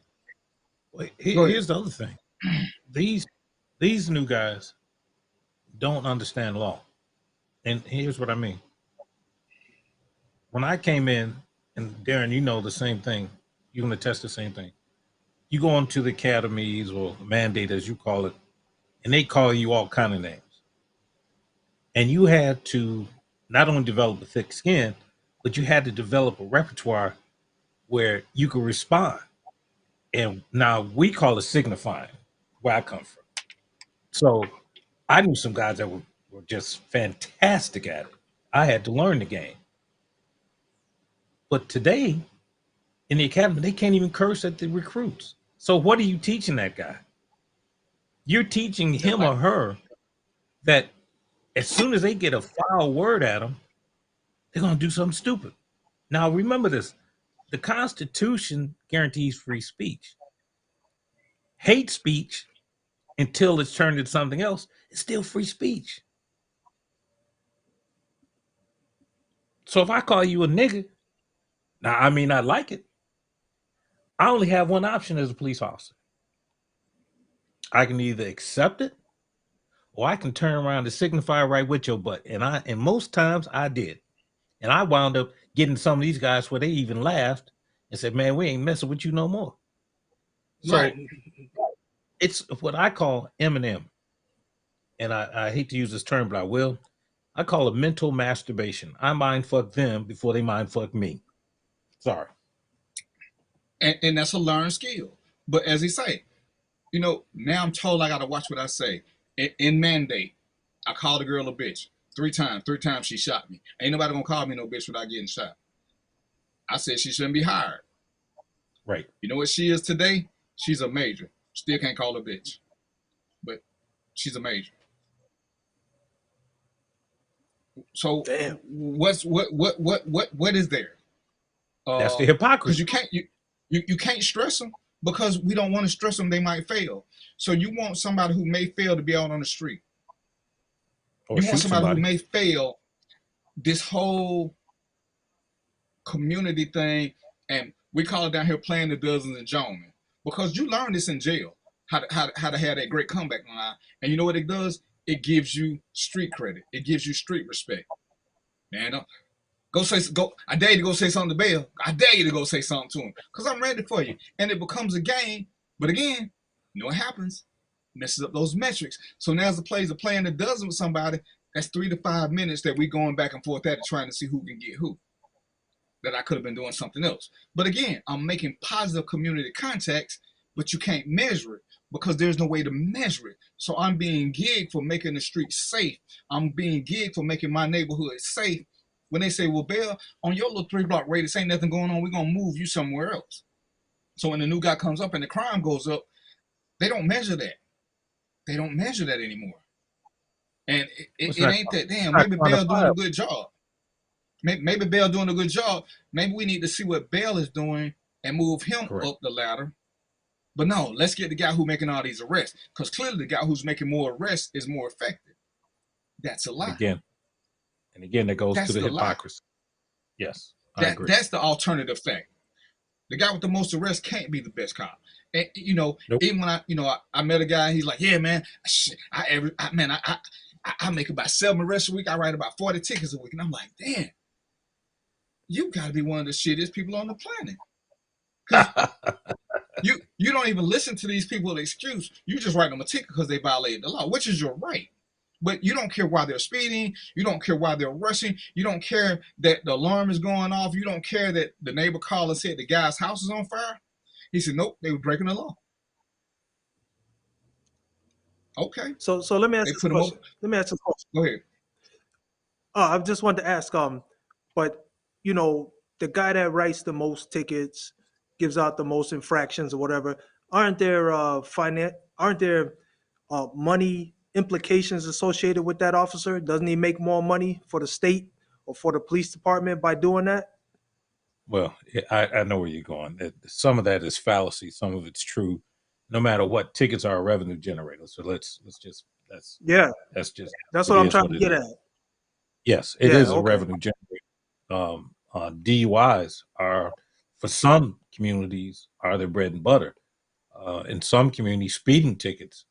Here's the other thing. These new guys don't understand law. And here's what I mean. When I came in, and Darren, you know the same thing. You can attest the same thing. You go into the academies or mandate, as you call it, and they call you all kind of names. And you had to not only develop a thick skin, but you had to develop a repertoire where you could respond. And now we call it signifying, where I come from. So I knew some guys that were just fantastic at it. I had to learn the game. But today, in the academy, they can't even curse at the recruits. So what are you teaching that guy? You're teaching him or her that as soon as they get a foul word at them, they're going to do something stupid. Now, remember this. The Constitution guarantees free speech. Hate speech, until it's turned into something else, is still free speech. So if I call you a nigga, now I may not like it. I only have one option as a police officer. I can either accept it, or I can turn around and signify right with your butt. And most times I did. And I wound up getting some of these guys where they even laughed and said, man, we ain't messing with you no more. So it's what I call M&M. And I hate to use this term, but I will. I call it mental masturbation. I mind fuck them before they mind fuck me. Sorry. And that's a learned skill. But as he say, now I'm told I got to watch what I say. In mandate, I called a girl a bitch 3 times. 3 times she shot me. Ain't nobody going to call me no bitch without getting shot. I said she shouldn't be hired. Right. You know what she is today? She's a major. Still can't call her bitch. But she's a major. So what is there? That's the hypocrisy. Because you can't stress them, because we don't want to stress them. They might fail. So you want somebody who may fail to be out on the street. Or you want somebody who somebody may fail this whole community thing, and we call it down here playing the dozens and Jones, because you learn this in jail, how to have that great comeback line. And you know what it does? It gives you street credit. It gives you street respect. Man, I dare you to go say something to Bell. I dare you to go say something to him, because I'm ready for you. And it becomes a game. But again, you know what happens? Messes up those metrics. So now as the players are playing the dozen with somebody, that's 3 to 5 minutes that we going back and forth at it, trying to see who can get who. That I could have been doing something else. But again, I'm making positive community contacts, but you can't measure it because there's no way to measure it. So I'm being gigged for making the streets safe. I'm being gigged for making my neighborhood safe. When they say, well, Bill, on your little 3-block radius, ain't nothing going on, we're going to move you somewhere else. So when the new guy comes up and the crime goes up, they don't measure that. They don't measure that anymore. And it ain't that, damn, maybe Bell doing a good job. Maybe Bell doing a good job. Maybe we need to see what Bell is doing and move him up the ladder. But no, let's get the guy who's making all these arrests, because clearly the guy who's making more arrests is more effective. That's a lie. And again, that goes to the hypocrisy. Yes, I agree. That's the alternative fact. The guy with the most arrests can't be the best cop. And, Nope. even when I met a guy, he's like, yeah, man, I make about 7 arrests a week. I write about 40 tickets a week. And I'm like, damn, you got to be one of the shittiest people on the planet. You don't even listen to these people with excuse. You just write them a ticket because they violated the law, which is your right. But you don't care why they're speeding. You don't care why they're rushing. You don't care that the alarm is going off. You don't care that the neighbor called and said the guy's house is on fire. He said, nope, they were breaking the law. Okay. So let me ask this question. Let me ask this question. Go ahead. I just wanted to ask, but the guy that writes the most tickets, gives out the most infractions or whatever, aren't there money implications associated with that officer? Doesn't he make more money for the state or for the police department by doing that? Well, I know where you're going. Some of that is fallacy. Some of it's true. No matter what, tickets are a revenue generator. So that's what I'm trying to get at. Yes, it is a revenue generator. DUIs are, for some communities, are their bread and butter. In some communities, speeding tickets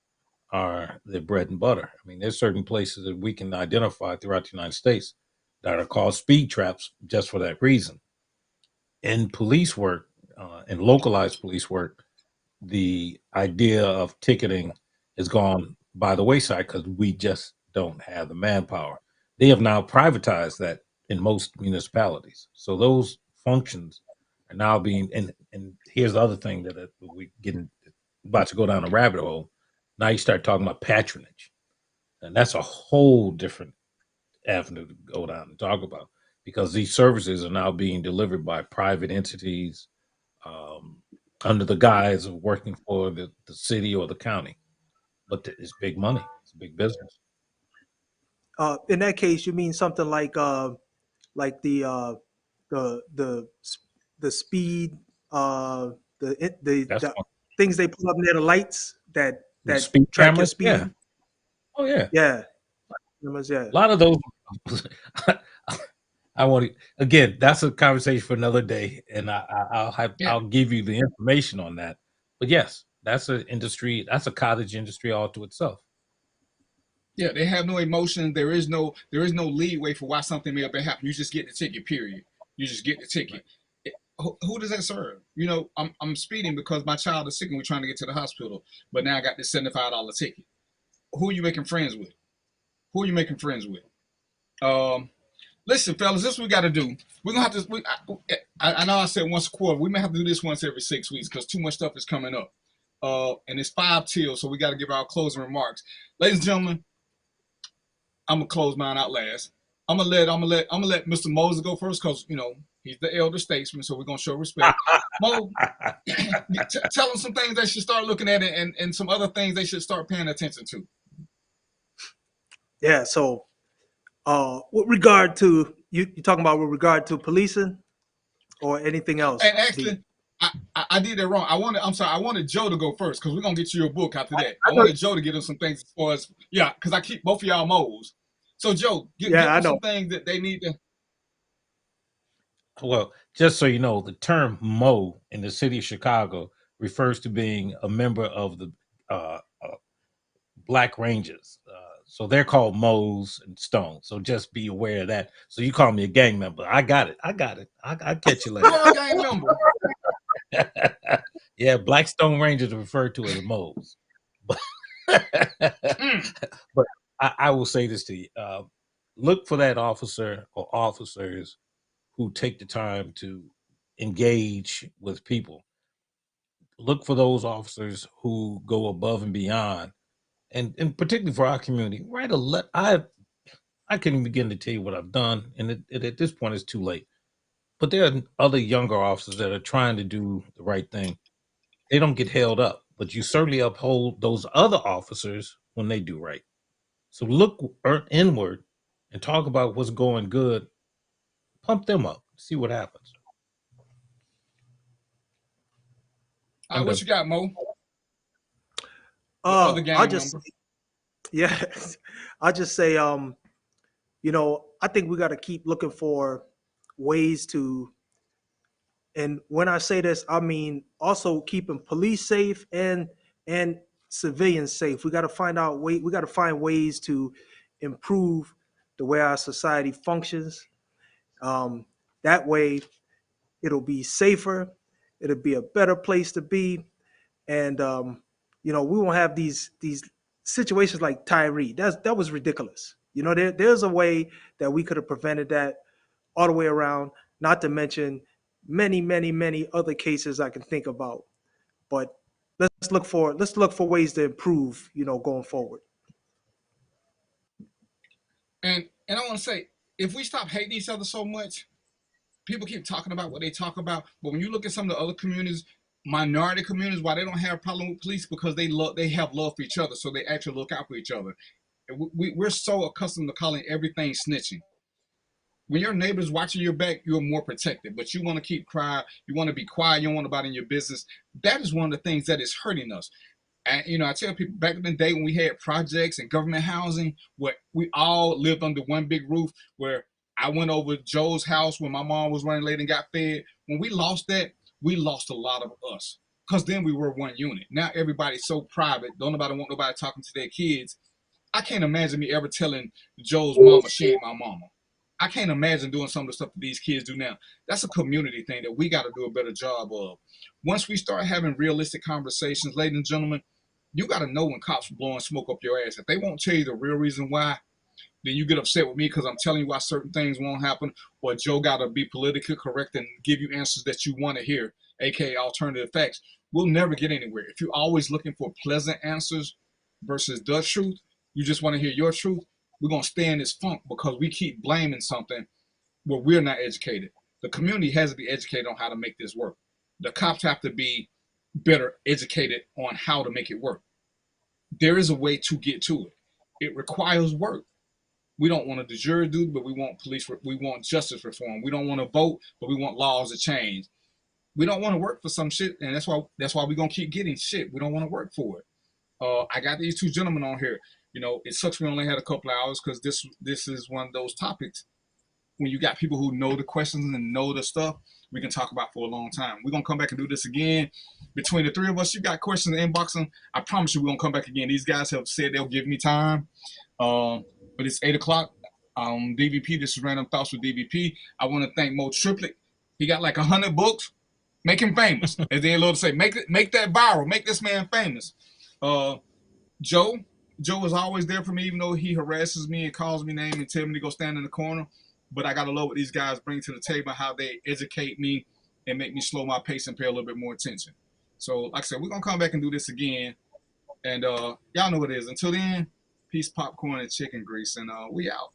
are their bread and butter. I mean, there's certain places that we can identify throughout the United States that are called speed traps just for that reason. In police work, in localized police work, the idea of ticketing has gone by the wayside because we just don't have the manpower. They have now privatized that in most municipalities. So those functions are now being, and here's the other thing that we getting about to go down a rabbit hole. Now you start talking about patronage, and that's a whole different avenue to go down and talk about, because these services are now being delivered by private entities under the guise of working for the city or the county. But it's big money. It's a big business. In that case, you mean something like the speed, the things they put up near the lights that speed track cameras? your speed? Yeah. Oh yeah. Yeah. A lot of those. I want to, again, that's a conversation for another day, and I'll give you the information on that. But yes, that's an industry. That's a cottage industry all to itself. Yeah, they have no emotion. There is no leeway for why something may have been happening. You just get the ticket. Period. You just get the ticket. Who does that serve? I'm speeding because my child is sick and we're trying to get to the hospital. But now I got this $75 ticket. Who are you making friends with? Listen, fellas, this is what we got to do. We're gonna have to. I know I said once a quarter. We may have to do this once every 6 weeks because too much stuff is coming up. And it's 5 till, so we got to give our closing remarks, ladies and gentlemen. I'm gonna close mine out last. I'm gonna let Mr. Moses go first because he's the elder statesman, so we're gonna show respect. Mo, tell them some things they should start looking at and some other things they should start paying attention to. Yeah. So, with regard to you talking about with regard to policing or anything else? And actually, I did that wrong. I wanted Joe to go first because we're gonna get you your book after that. I wanted Joe to get us some things as far as because I keep both of y'all Mo's. So Joe, give them some things that they need to. Well, just so you know, the term Mo in the city of Chicago refers to being a member of the Black Rangers. So they're called Mo's and Stones. So just be aware of that. So you call me a gang member. I got it. I'll catch you later. You're a gang member. Yeah, Black Stone Rangers are referred to as Mo's. But I will say this to you. Look for that officer or officers who take the time to engage with people. Look for those officers who go above and beyond. And particularly for our community, write a letter. I can't even begin to tell you what I've done, and at this point, it's too late. But there are other younger officers that are trying to do the right thing. They don't get held up, but you certainly uphold those other officers when they do right. So look inward and talk about what's going good. Pump them up. See what happens. What you got, Mo? I'll just say, I think we got to keep looking for ways to And when I say this, I mean also keeping police safe and civilians safe. We got to we got to find ways to improve the way our society functions. That way, it'll be safer. It'll be a better place to be, and we won't have these situations like Tyree. That was ridiculous. There's a way that we could have prevented that all the way around. Not to mention many, many, many other cases I can think about. But let's look for ways to improve. Going forward. And I want to say, if we stop hating each other so much, people keep talking about what they talk about, but when you look at some of the other communities, minority communities, why they don't have a problem with police, because they have love for each other, so they actually look out for each other. We're so accustomed to calling everything snitching. When your neighbor's watching your back, you're more protected, but you want to keep quiet, you want to be quiet, you don't want nobody in your business. That is one of the things that is hurting us. And I tell people, back in the day when we had projects and government housing, where we all lived under one big roof, where I went over Joe's house when my mom was running late and got fed. When we lost that, we lost a lot of us, because then we were one unit. Now everybody's so private, don't nobody want nobody talking to their kids. I can't imagine me ever telling Joe's mama she ain't my mama. I can't imagine doing some of the stuff that these kids do now. That's a community thing that we got to do a better job of. Once we start having realistic conversations, ladies and gentlemen, you got to know when cops are blowing smoke up your ass. If they won't tell you the real reason why, then you get upset with me because I'm telling you why certain things won't happen, or Joe got to be politically correct and give you answers that you want to hear, aka alternative facts. We'll never get anywhere. If you're always looking for pleasant answers versus the truth, you just want to hear your truth, we're going to stay in this funk because we keep blaming something where we're not educated. The community has to be educated on how to make this work. The cops have to be better educated on how to make it work. There is a way to get to it. It requires work. We don't want a de jure duty, but we want we want justice reform. We don't want to vote, but we want laws to change. We don't want to work for some shit, and that's why we're gonna keep getting shit. We don't want to work for it. I got these two gentlemen on here. It sucks we only had a couple of hours, because this is one of those topics when you got people who know the questions and know the stuff, we can talk about for a long time. We're going to come back and do this again. Between the three of us, you got questions in inboxing. I promise you we're going to come back again. These guys have said they'll give me time. But it's 8 o'clock. DVP, this is Random Thoughts with DVP. I want to thank Mo Triplet. He got like 100 books. Make him famous. As they love to say, make that viral. Make this man famous. Joe is always there for me, even though he harasses me and calls me names and tells me to go stand in the corner. But I got to love what these guys bring to the table, how they educate me and make me slow my pace and pay a little bit more attention. So, like I said, we're going to come back and do this again. And y'all know what it is. Until then, peace, popcorn, and chicken grease. And we out.